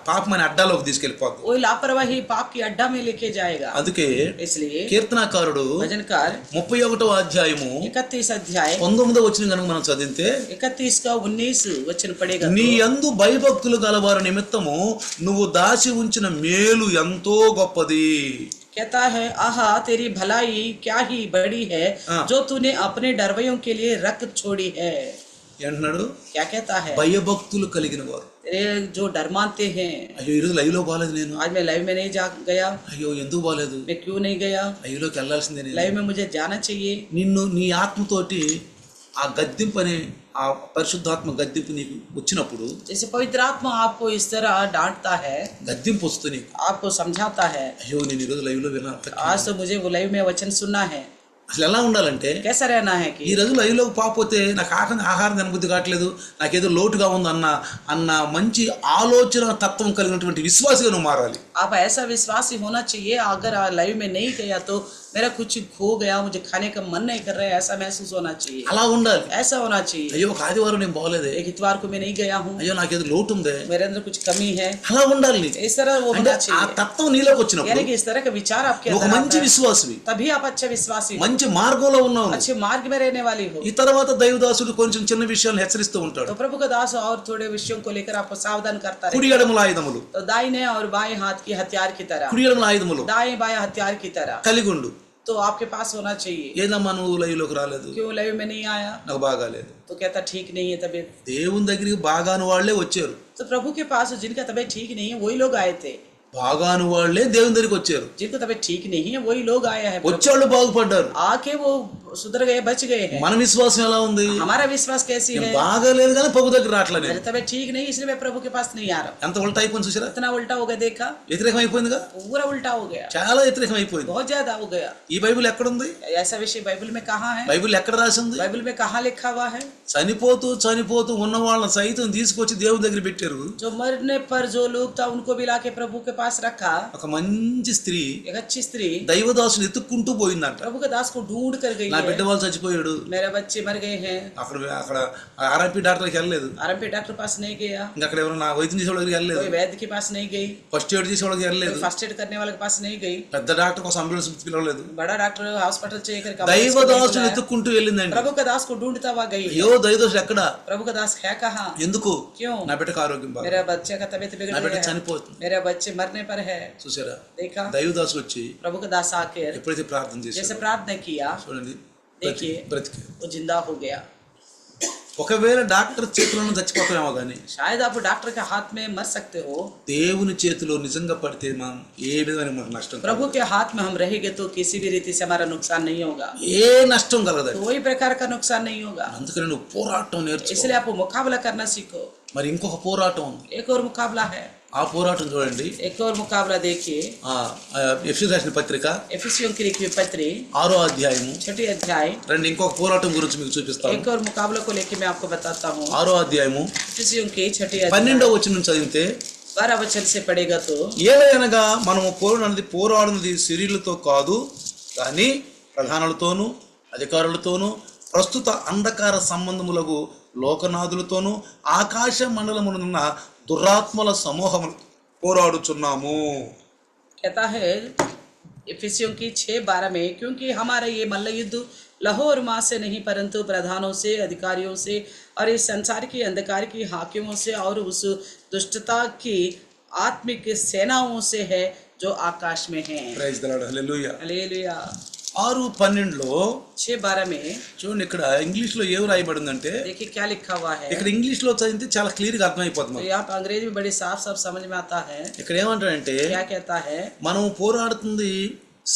పాపం అనే అడ్డాలోకి తీసుకెళ్లిపోతుంది. वही लापरवाही पाप की अड्डा में लेके जाएगा। అందుకే इसलिए కీర్తనాకారుడు भजनकार 31వ అధ్యాయము 31 अध्याय 19వ వచనం కనుక మనం చదివితే 31 का 19 वचन पड़ेगा। నీ యందు భయభక్తులు గలవారి నిమిత్తము నువ్వు దాచి ఉంచిన మేలు ఎంతో గొప్పది. कहता है, आहा तेरी भलाई क्या ही बड़ी है हाँ। जो तूने अपने डरवैयों के लिए रख छोड़ी है। అంటున్నాడు क्या कहता है? భయభక్తులు కలిగిన వారు. तेरे जो डर मानते हैं। అయ్యో ఈరోజు లైవ్ లో బాలేదు, నేను आज मैं लाइव में नहीं जा गया, అయ్యో ఎందుకు బాలేదు, मैं क्यों नहीं गया? లైవ్ లోకి వెళ్ళాల్సిందే నేను. लाइव में मुझे जाना चाहिए। నిన్ను నీ ఆత్మతోటి ఆ గద్దింపు అనే ఆ పరిశుద్ధాత్మ గద్దింపు నీకు వచ్చినప్పుడు, जैसे पवित्र आत्मा आपको इस तरह डांटता है, గద్దింపు వస్తుంది నీకు, आपको समझाता है, అయ్యో నేను ఈరోజు లైవ్ లో విన్నా. आज तो मुझे वो लाइव में वचन सुनना है। అసలు ఎలా ఉండాలంటే, कैसा रहना है ఈ कि రోజు లైవ్ లోకి పాకపోతే నాకు ఆహారం తినబుద్ధి కావట్లేదు, నాకేదో లోటుగా ఉంది అన్న మంచి ఆలోచన తత్వం కలిగినటువంటి విశ్వాసిగా నువ్వు మారాలి. आप ऐसा विश्वासी होना चाहिए, अगर लाइव में नहीं गया तो मेरा कुछ खो गया, मुझे खाने का मन नहीं कर रहा है, ऐसा महसूस होना चाहिए। అలా ఉండాలి. ऐसा होना चाहिए। అయ్యో ఒక ఆదివారం నేను బాగోలేదే, एक इतवार को मैं नहीं गया हूँ, అయ్యో నాకేదో లోటు ఉందే, मेरे अंदर कुछ कमी है, అలా ఉండాలి నీకు. इस तरह वो అంటే होना ఆ चाहिए। తత్వం నీలోకి यानी వచ్చినప్పుడు कि इस तरह का विचार आपके నువ్వు ఒక अंदर మంచి आता है, విశ్వాసివి, तभी आप अच्छा विश्वासी हो, మంచి మార్గంలో ఉన్నావు. अच्छे मार्ग में रहने वाली हो। ఈ తర్వాత దైవదాసుడు కొంచెం చిన్న విషయాలను హెచ్చరిస్తూ ఉంటాడు. तो प्रभु का दास और थोड़े विषयों को लेकर आपको सावधान करता కుడి रहे। ఎడముల ఆయుధములు, तो दाहिने और बाएं हाथ की हथियार की तरह, కుడి ఎడముల ఆయుధములు दाएं बाएं हथियार की तरह కలిగుండు. तो आपके पास होना चाहिए। ఏదమ్మా నువ్వు లైవ్ లోకి రాలేదు, क्यों लाइव में नहीं आया? నాకు బాగాలేదు. तो कहता ठीक नहीं है तबीयत। దేవుని దగ్గరికి బాగాను వాళ్లే వచ్చారు, तो प्रभु के पास जिनका तबीयत ठीक नहीं है वही लोग आए थे, బాగాను వాళ్లే దేవుని దగ్గరికి వచ్చారు. जिनको तबीयत ठीक नहीं है वही लोग आए हैं। వచ్చేవాళ్ళు బాగుపడ్డారు. आके वो सुधर गए, बच गए हैं। మన విశ్వాసం ఎలా ఉంది? हमारा विश्वास कैसी है? బాగాలేదు కానీ ప్రభు దగ్గర రావట్లేదు. मेरी तबीयत ठीक नहीं इसलिए मैं प्रभु के पास नहीं आ रहा हूँ। ఎంత ఉల్టా అయిపోయింది చూసారా? इतना उल्टा हो गया, देखा? వ్యతిరేకం అయిపోయిందిగా, पूरा उल्टा हो गया, చాలా వ్యతిరేకం అయిపోయింది. बहुत ज्यादा हो गया। ఈ బైబిల్ ఎక్కడుంది? ऐसा विषय बाइबल में कहाँ है? బైబిల్ ఎక్కడ రాసి ఉంది? बाइबल में कहाँ लिखा हुआ है? చనిపోతూ చనిపోతూ ఉన్న వాళ్ళని సైతం తీసుకొచ్చి దేవుని దగ్గర పెట్టారు. जो मरने पर जो लोग था उनको भी लाके प्रभु के पास रखा। ఒక మంచి స్త్రీ एक अच्छी स्त्री దైవదాసుని ఎత్తుక్కుంటూ పోయిందంట. प्रभु के दास को ढूंढ कर गई నా है। బిడ్డ వాళ్ళు చచ్చిపోయాడు, मेरे बच्चे मर गए हैं। అక్కడ ఆర్ఎంపీ డాక్టర్కి వెళ్ళలేదు, आरएमपी डॉक्टर पास नहीं गया, ఇంకా అక్కడ ఎవరైనా వైద్యం చేసే వాళ్ళకి వెళ్ళలేదు, कोई वैद्य के पास नहीं गई, ఫస్ట్ ఎయిడ్ చేసే వాళ్ళకి వెళ్ళలేదు, कोई फर्स्ट एड करने वाले के पास नहीं गई, పెద్ద డాక్టర్ కోసం అంబులెన్స్ పిలవలేదు. बड़ा डॉक्टर हॉस्पिटल चाहिए कर దైవదాసుని ఎత్తుక్కుంటూ వెళ్ళిందండి. प्रभु का दास को ढूंढता हुआ गई है। అయ్యో దైవదాసుడు ఎక్కడా? प्रभु का दास है कहाँ? ఎందుకు? क्यों? నా బిడ్డకు ఆరోగ్యం బాగా, मेरा बच्चे का तबीयत बिगड़ నా బిడ్డ गया है, చనిపోతుంది. मेरे बच्चे मरने पर है। చూసారా? देखा? దైవదాసుడు వచ్చి प्रभु का दास आकर ఎప్పుడైతే ప్రార్థన जैसे చేశాడో प्रार्थना किया, చూడండి, देखिए బ్రతికి. वो जिंदा हो गया। ఒకవేళ డాక్టర్ చేతిలో చచ్చిపోతామేమో కానీ शायद आप डॉक्टर के हाथ में मर सकते हो, దేవుని చేతిలో నిజంగా పడితే మనం ఏ విధమైన మనకు నష్టం కలగదు. प्रभु के हाथ में हम रहेंगे तो किसी भी रीति से हमारा नुकसान नहीं होगा, ఏ నష్టం కలగదు. कोई प्रकार का नुकसान नहीं होगा। అందుకని నువ్వు పోరాటం నేర్చుకో. इसलिए आप मुकाबला करना सीखो। మరి ఇంకొక పోరాటం ఉంది, एक और मुकाबला है, ఆ పోరాటం చూడండి. एक और मुकाबला देखिए। ఎఫ్ఎస్సీ రాసిన పత్రిక एफिसियों की लिखी हुई पत्री 6వ అధ్యాయము 6 अध्याय, రండి ఇంకొక పోరాటం గురించి మీకు చూపిస్తాను. एक और मुकाबला को लेके मैं आपको बताता हूँ। 6వ అధ్యాయము एफिसियों की 6 अध्याय 12వ వచనం చదివితే, 12 वचन से पढ़ेगा तो, ఏలయనగా మనము పోరాడునది శరీరులతో కాదు కానీ ప్రధానులతోనూ అధికారులతోనూ ప్రస్తుత అంధకార సంబంధములకు లోకనాథులతోనూ ఆకాశ మండలమునున్న దురాత్మల సమూహములు పోరాడుచున్నాము. कहता है एफिसियों की 6:12 में, क्योंकि हमारा ये मल्ल युद्ध लहू और मांस से नहीं परंतु प्रधानों से, अधिकारियों से और इस संसार की अंधकार की हाकिमों से और उस दुष्टता की आत्मिक सेनाओं से है जो आकाश में है। Praise the lord, hallelujah. Hallelujah. 6:12లో 6:12 में చూడండి, ఇక్కడ ఇంగ్లీష్ లో ఏం రాయబడిందంటే, देखिए क्या लिखा हुआ है। ఇక్కడ ఇంగ్లీష్ లో చదివితే చాలా క్లియర్ గా అర్థమైపోతుంది तो మనకు. यहाँ पर अंग्रेजी में बड़ी साफ साफ समझ में आता है। ఇక్కడ ఏమంటాడంటే, क्या कहता है? మనం పోరాడుతుంది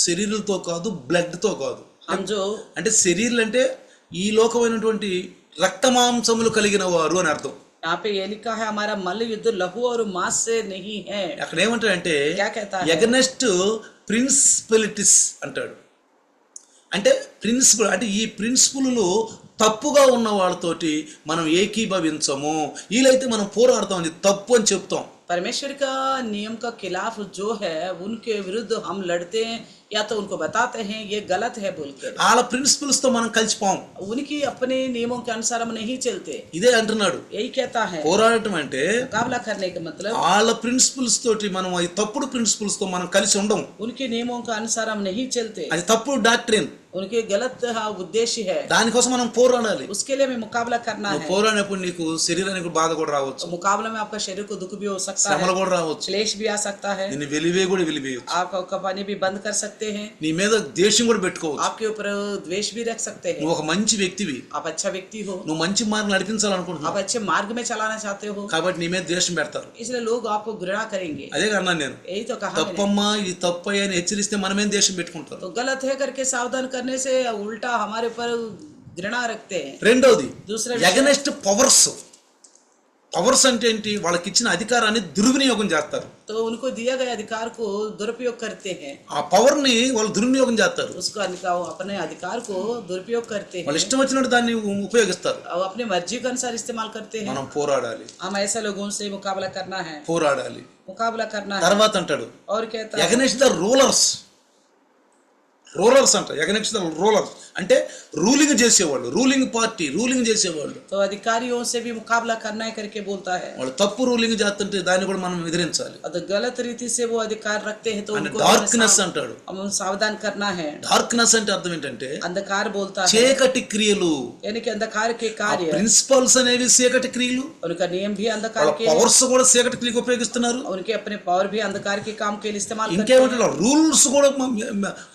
శరీరులతో కాదు, బ్లడ్ తో కాదు. हम जो అంటే శరీరాలు అంటే ఈ లోకమైనటువంటి రక్తమాంసములు కలిగిన వారు అని అర్థం. यहाँ पे ये लिखा है हमारा मल्ल युद्ध लहू और मांस से नहीं है। అక్కడ ఏమంటాడంటే क्या कहता है? ఎగనెస్ట్ ప్రిన్సిపలిటీస్ అంటాడు. అంటే ప్రిన్సిపల్ అంటే ఈ ప్రిన్సిపల్లు తప్పుగా ఉన్న వాళ్ళతోటి మనం ఏకీభవించము, వీలైతే మనం పోరాడతాం, అది తప్పు అని చెప్తాం. परमेश्वर का नियम का खिलाफ जो है उनके विरुद्ध हम लड़ते हैं या तो उनको बताते हैं ये गलत है बोल के। వాళ్ళ ప్రిన్సిపల్స్ తో మనం కలిసిపోం, उनकी अपने नियमों के अनुसार हम नहीं चलते। ఇదే అంటున్నాడు. यही कहता है పోరాడటం అంటే मुकाबला करने का मतलब వాళ్ళ ప్రిన్సిపల్స్ తోటి మనం ఈ తప్పుడు ప్రిన్సిపల్స్ తో మనం కలిసి ఉండం. उनके नियमों के अनुसार हम नहीं चलते, అది తప్పుడు డాక్ట్రిన్. उनके गलत उद्देश्य है, దానికోసం మనం పోరాడాలి. उसके लिए हमें मुकाबला करना నువ్వు है। పోరాడినప్పుడు నీకు శరీరానికి బాధ కూడా రావచ్చు, तो मुकाबले में आपका शरीर को दुख भी हो सकता శ్రమలు है, కూడా రావచ్చు, क्लेश भी आ सकता है, నిన్ను వెలివేయచ్చు, आपका कपाने भी बंद कर सकते हैं, నీ మీద ద్వేషం కూడా పెట్టుకోవచ్చు. आपके ऊपर द्वेष भी रख सकते हैं। నువ్వు ఒక మంచి వ్యక్తివి, आप अच्छा व्यक्ति हो, నువ్వు మంచి మార్గం आप నడిపించాలనుకుంటున్నావు, अच्छे मार्ग में चलाना चाहते हो, కాబట్టి నీ మీద ద్వేషం పెడతారు. इसलिए लोग आपको घृणा करेंगे। అదే అన్నాను నేను. यही तो कहा मैंने। తప్పమ్మా ఇది తప్పయ్యా అని హెచ్చరిస్తే మనమేం ద్వేషం పెట్టుకుంటారు. तो गलत है करके सावधान करने से उल्टा हमारे ऊपर घृणा रखते हैं। రెండోది दूसरा विषय, ఎగనెస్ట్ పవర్స్. పవర్స్ అంటే ఏంటి? వాళ్ళకి ఇచ్చిన అధికారాన్ని దుర్వినియోగం చేస్తారు. तो उनको दिया गया अधिकार को दुरुपयोग करते हैं, ఆ పవర్ ని వాళ్ళు దుర్వినియోగం చేస్తారు. उसको अपने अधिकार को दुरुपयोग करते हैं వాళ్ళు ఇష్టం వచ్చినట్టు దాన్ని ఉపయోగిస్తారు. और अपनी मर्जी के अनुसार इस्तेमाल करते हैं। మనం పోరాడాలి, हम ऐसे लोगों से मुकाबला करना है, పోరాడాలి. मुकाबला करना है। తర్వాత అంటాడు और कहता है ఎగనెస్ట్ ద రూలర్స్. రూలర్స్ అంట, ఎగనెస్ట్ ద రూలర్స్ అంటే రూలింగ్ చేసేవాళ్ళు, రూలింగ్ పార్టీ, రూలింగ్ చేసేవాళ్ళు. तो अधिकारियों से भी मुकाबला करना है करके बोलता है। వాళ్ళు తప్పు రూలింగ్ చేస్తుంటే దాన్ని కూడా మనం ఎదిరించాలి. और गलत रीति से वो अधिकार रखते हैं तो उनको డార్క్నెస్ అంటాడు. हम सावधान करना है। డార్క్నెస్ అంటే అర్థం ఏంటంటే अंधकार बोलता है, చీకటి క్రియలు. यानी कि अंधकार के कार्य, ప్రిన్సిపల్స్ అనేవి చీకటి క్రియలు, उनका नियम भी अंधकार వాళ్ళ के, పవర్స్ కూడా చీకటి క్రియకు ఉపయోగిస్తున్నారు. उनके अपने पावर भी अंधकार के काम के लिए इस्तेमाल करते हैं, ఇంకేమంటే రూల్స్ కూడా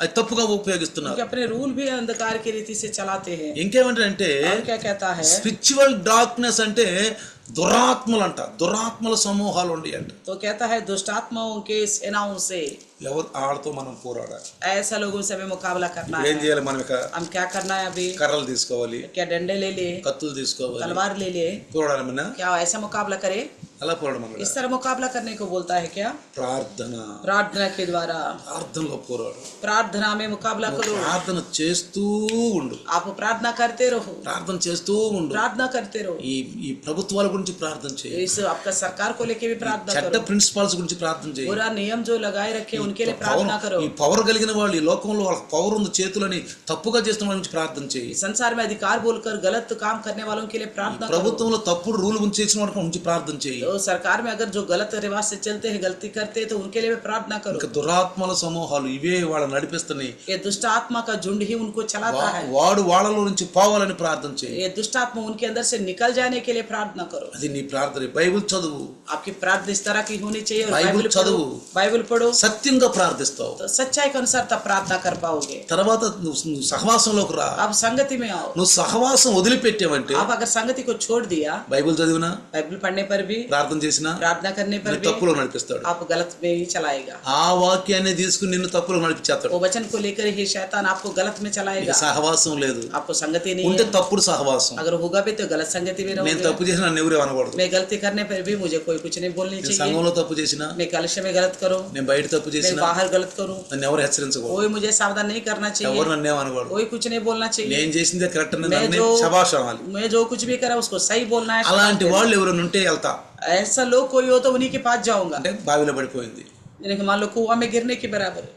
అది తప్పుగా ఉపయోగిస్తున్నారు. उनके अपने रूल भी अंधकार की रीति से चलाते हैं। ఇంకేమంటే और क्या कहता है, స్పిరిచువల్ డార్క్నెస్ అంటే దురాత్మలు అంట, దురాత్మల సమూహాలు ఉండి అంట. तो कहता है दुष्टात्माओं के सेनाओं से, ఎవరు వాళ్ళతో మనం పోరాడాలి. ऐसा लोगों से हमें मुकाबला करना ఏం है। చేయాలి? మనం ఇక हम क्या करना है अभी? కర్రలు తీసుకోవాలి, क्या डंडे ले ले, కత్తులు తీసుకోవాలి, तलवार ले ले, పోరాడమన్నా. क्या ऐसा मुकाबला करे? అలా పోరాడమన్నా. इस तरह मुकाबला करने को बोलता है क्या? ప్రార్థన, प्रार्थना के द्वारा, ప్రార్థనలో పోరాడు. प्रार्थना में मुकाबला करो। ప్రార్థన చేస్తూ ఉండు, आप प्रार्थना करते रहो, ప్రార్థన చేస్తూ ఉండు. प्रार्थना करते रहो। ఈ ఈ ప్రభుత్వాల గురించి ప్రార్థన చేయి, इस आपका सरकार को लेके भी प्रार्थना చెడ్డ करो, ప్రిన్సిపల్స్ గురించి ప్రార్థన చేయి. बुरा नियम जो लगाए रखे उनके लिए प्रार्थना करो। ఈ పవర్ కలిగిన వాళ్ళు, ఈ లోకంలో వాళ్ళకి పవర్ ఉంది చేతులని తప్పుగా చేస్తున్న వాళ్ళ గురించి ప్రార్థన చేయి. संसार में अधिकार बोलकर गलत काम करने वालों के लिए प्रार्थना करो। ప్రభుత్వంలో తప్పుడు రూల్ గురించి చేసిన వాళ్ళ గురించి ప్రార్థన చేయి. तो सरकार में अगर जो गलत रिवाज से चलते हैं, गलती करते हैं, तो उनके लिए भी प्रार्थना करो। ఇంకా దురాత్మల సమూహాలు ఇవే వాళ్ళని నడిపిస్తున్నాయి. ये दुष्ट आत्मा का झुंड ही उनको चलाता है। వాడు వాళ్ళలో నుంచి పోవాలని ప్రార్థన చేయి. ये दुष्ट आत्मा उनके अंदर से निकल जाने के लिए प्रार्थना करो। అది నీ ప్రార్థన. బైబిల్ చదువు, आपकी प्रार्थना इस तरह की होनी चाहिए। और बाइबल बाइबल पढ़ो, बाइबल पढ़ो, సత్యంగా ప్రార్థిస్తావు. तो सच्चाई के अनुसार तब प्रार्थना कर पाओगे। తర్వాత నువ్వు సహవాసంలోకి రా. आप संगति में आओ। నువ్వు సహవాసం వదిలిపెట్టావంటే, आप अगर संगति को छोड़ दिया, బైబిల్ చదివినా, बाइबल पढ़ने पर भी, ప్రార్థన చేసినా प्रार्थना करने पर भी తప్పులో నడిపిస్తాడు. आप गलत में ही चलाएगा। ఆ వాక్యాన్ని తీసుకుని నిన్ను తప్పులో నడిపించేస్తాడు. वो वचन को लेकर ही शैतान आपको गलत में चलाएगा। సహవాసం లేదు, आपको संगति नहीं ఉంటే है। తప్పుడు సహవాసం. अगर होगा भी तो गलत संगति में నేను रहोगे। తప్పు చేసినా నన్ను ఎవరు అనకూడదు. मैं गलती करने पर भी मुझे कोई कुछ नहीं बोलनी నేను चाहिए। సంఘంలో తప్పు చేసినా, मैं कलश में गलत करूं, నేను బయట తప్పు मैं చేసినా बाहर गलत करूं, నన్ను ఎవరు హెచ్చరించకూడదు. कोई मुझे सावधान नहीं करना चाहिए, ఎవరు నన్ను ఏమనకూడదు. कोई कुछ नहीं बोलना चाहिए। నేను చేసిందే కరెక్ట్ అని मैं నన్ను जो శభాష్ అనాలి. मैं जो कुछ भी करा उसको सही बोलना है। అలాంటి వాళ్ళు ఎవరైనా ఉంటే వెళ్తా. ऐसा लोग कोई हो तो उन्हीं के पास जाऊंगा। అంటే బావిలో పడిపోయింది, यानी कि मान लो कुआं में गिरने के बराबर है।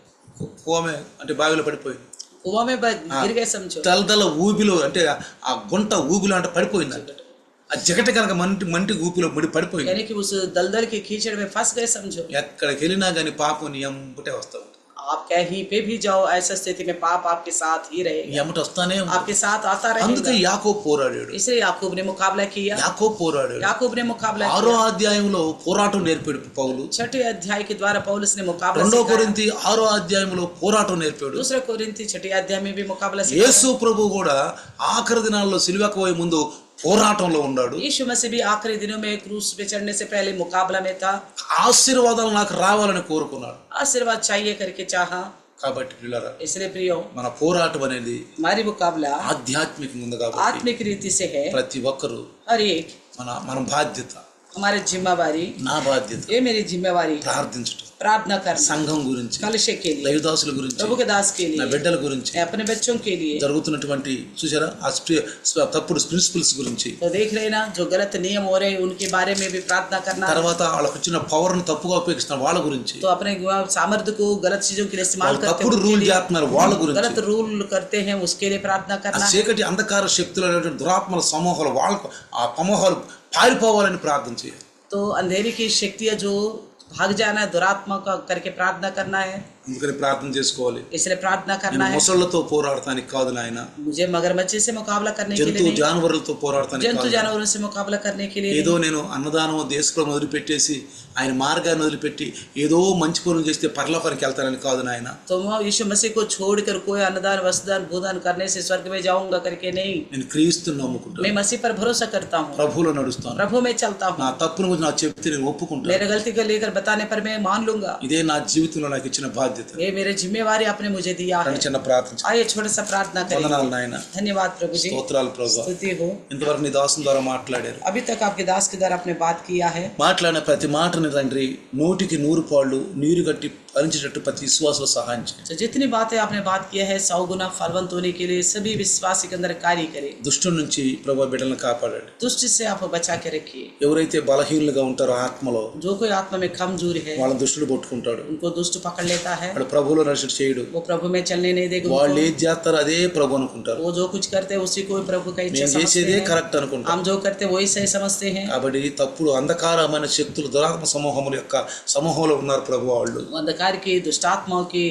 కోమే అంటే బావిలో పడిపోయింది. कुआं में गिर गए समझो। తలతల ఊబిలో అంటే ఆ గుంట ఊబిలో అంటే పడిపోయింది. అంటే ఆ జగట కనుక మంటి ఊపిలో ముడి పడిపోయింది. यानी कि उस दलदल के कीचड़ में फंस गए समझो। ఎక్కడికి వెళ్ళినా కానీ పాపం నీ ఎంబటే వస్తా ఉంటుంది. आप कहीं पे भी जाओ, ऐसा स्थिति में पाप आपके साथ ही रहेगा, నీ ఎంబట వస్తానే ఉంటుంది. आपके साथ आता అందుకే रहेगा। యాకోబు పోరాడాడు. इसलिए याकूब ने मुकाबला किया। యాకోబు పోరాడాడు. याकूब ने मुकाबला 6వ किया। అధ్యాయంలో పోరాటం నేర్పాడు పౌలు. 6 अध्याय के द्वारा पौलुस ने मुकाबला 2వ सिखाया। కొరింథీ 6వ అధ్యాయంలో పోరాటం నేర్పాడు. दूसरे कोरिन्थी 6 अध्याय में भी मुकाबला सिखाया। యేసు ప్రభు కూడా ఆఖరి దినాల్లో సిలువకు పోయే ముందు పోరాటంలో ఉన్నాడు. यीशु मसीह भी आखिरी दिनों में क्रूस पे चढ़ने से पहले मुकाबला में था। ఆశీర్వాదాలు నాకు రావాలని కోరుకున్నాడు. आशीर्वाद चाहिए करके चाहा, కాబట్టి పిల్లరా इसलिए प्रियो మన పోరాటం అనేది हमारी मुकाबला ఆధ్యాత్మికంగా ఉంది కాబట్టి आत्मिक रीति से है। ప్రతి ఒక్కరూ हर एक మన బాధ్యత, हमारी जिम्मेवारी, నా బాధ్యత ये मेरी जिम्मेवारी है, ప్రార్థించడం, प्रार्थना करना సంఘం గురించి, कलश के लिए, దైవదాసుల గురించి, प्रभु के दास के నా लिए, బిడ్డల గురించి, अपने बच्चों के लिए। జరుగుతున్నటువంటి చూసారా ఆ తప్పుడు ప్రిన్సిపల్స్ గురించి, तो देख रहे ना जो गलत नियम हो रहे हैं उनके बारे में भी प्रार्थना करना। తర్వాత వాళ్ళకు వచ్చిన పవర్ ను తప్పుగా ఉపయోగిస్తున్న వాళ్ళ గురించి, तो अपने सामर्थ्य को गलत चीजों के लिए इस्तेमाल వాళ్ళు करते हैं తప్పుడు उनके రూల్ लिए, చేస్తున్నారు వాళ్ళ గురించి, गलत रूल करते हैं उसके लिए प्रार्थना ఆ करना। చీకటి అంధకార శక్తులు అనేటువంటి దురాత్మల సమూహాలు వాళ్ళకు ఆ సమూహాలు పారిపోవాలని ప్రార్థన చేయాలి. तो अंधेरी की शक्तियाँ जो भाग जाना है, दुरात्मा का करके प्रार्थना करना है, అందుకని ప్రార్థన చేసుకోవాలి. इसलिए प्रार्थना करना నేను है। ముసళ్ళతో పోరాడటానికి కాదు నాయన, मुझे मगरमच्छी से मुकाबला करने के लिए జంతు नहीं, జానవరులతో పోరాడటానికి जंतु కాదు. जानवरों से मुकाबला करने के लिए ఏదో नहीं। నేను అన్నదానం దేశంలో వదిలిపెట్టేసి ఆయన మార్గాన్ని వదిలిపెట్టి ఏదో మంచి పనులు చేస్తే పరలోకానికి వెళ్తానని కాదు నాయన. तो मैं यीशु मसीह को छोड़कर कोई अन्नदान वस्त्रदान भूदान करने से स्वर्ग में जाऊंगा करके नहीं, నేను క్రీస్తుని నమ్ముకుంటాను, मैं मसीह पर भरोसा करता हूँ, ప్రభువులో నడుస్తాను, प्रभु में चलता నా हूँ, తప్పును గురించి నాకు చెప్తే నేను ఒప్పుకుంటాను. मेरे गलती को लेकर बताने पर मैं मान लूंगा। ఇదే నా జీవితంలో నాకు ఇచ్చిన బాధ్యత. ये मेरे जिम्मेवारी आपने मुझे दिया है। అని చిన్న ప్రార్థన చేద్దాం. आइए छोटा सा प्रार्थना వందనాలు करेंगे। నాయన, धन्यवाद प्रभु जी, స్తోత్రాలు ప్రభువా. स्तुति हो। ఇంతవరకు నీ దాసుని ద్వారా మాట్లాడారు. अभी तक आपके दास के द्वारा आपने बात किया है। మాట్లాడిన ప్రతి మాటని తండ్రి 100 పాళ్ళు నీరు కట్టి ఫలించేటట్టు ప్రతి విశ్వాసులు సహాయం చేయండి. तो जितनी बातें आपने बात किया है 100 गुना फलवंत होने के लिए सभी विश्वासी के अंदर कार्य करें। దుష్టుడి నుంచి ప్రభువా బిడ్డలను కాపాడండి. दुष्ट से आप बचा के रखिए। ఎవరైతే బలహీనులుగా ఉంటారో ఆత్మలో जो कोई आत्मा में कमजोर है వాళ్ళని దుష్టుడు పట్టుకుంటాడు. उनको दुष्ट पकड़ लेता है, వాడు ప్రభువులో నడిచి చేయడు. वो प्रभु में चलने नहीं देगा వాళ్ళు उनको। ఏది చేస్తారో అదే ప్రభు అనుకుంటారు. वो जो कुछ करते हैं उसी को ही प्रभु का इच्छा మేము समझते చేసేదే हैं, కరెక్ట్ అనుకుంటాం. हम जो करते हैं वही सही समझते हैं। కాబట్టి తప్పుడు అంధకారమైన శక్తులు దురాత్మ సమూహముల యొక్క సమూహంలో ఉన్నారు ప్రభు వాళ్ళు. अंधकार की दुष्टात्माओं की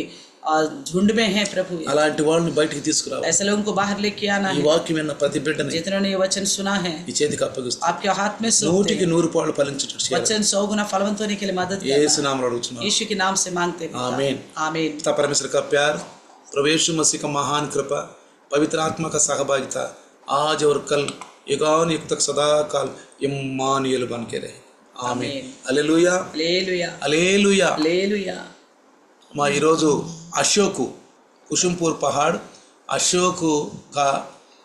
झुंड में है प्रभु। అలాంటి వాళ్ళని బయటికి తీసుకురావాలి. ऐसे लोगों को बाहर लेके आना ఈ है। వాక్యం విన్న ప్రతి బిడ్డని जितनों ने ये वचन सुना है ఈ చేతికి అప్పగిస్తాం. आपके हाथ में सौंपते हैं। 100 పాళ్ళు ఫలించేటట్టు చేయాలి. वचन 100 गुना फलवंत होने के लिए मदद యేసు करना। నామములో అడుగుతున్నాం. यीशु के नाम से मांगते हैं। आमीन। आमीन। पिता परमेश्वर का प्यार, प्रभु यीशु मसीह का महान कृपा, पवित्र आत्मा का सहभागिता आज और कल युगानुयुग तक सदा काल इम्मानुएल बन के रहे. आमीन. Hallelujah, hallelujah, hallelujah. हालेलुया। మా ఈరోజు అశోకు कुसुमपुर पहाड़ अशोक का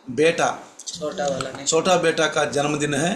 बेटा छोटा वाला नहीं, छोटा बेटा का जन्मदिन है।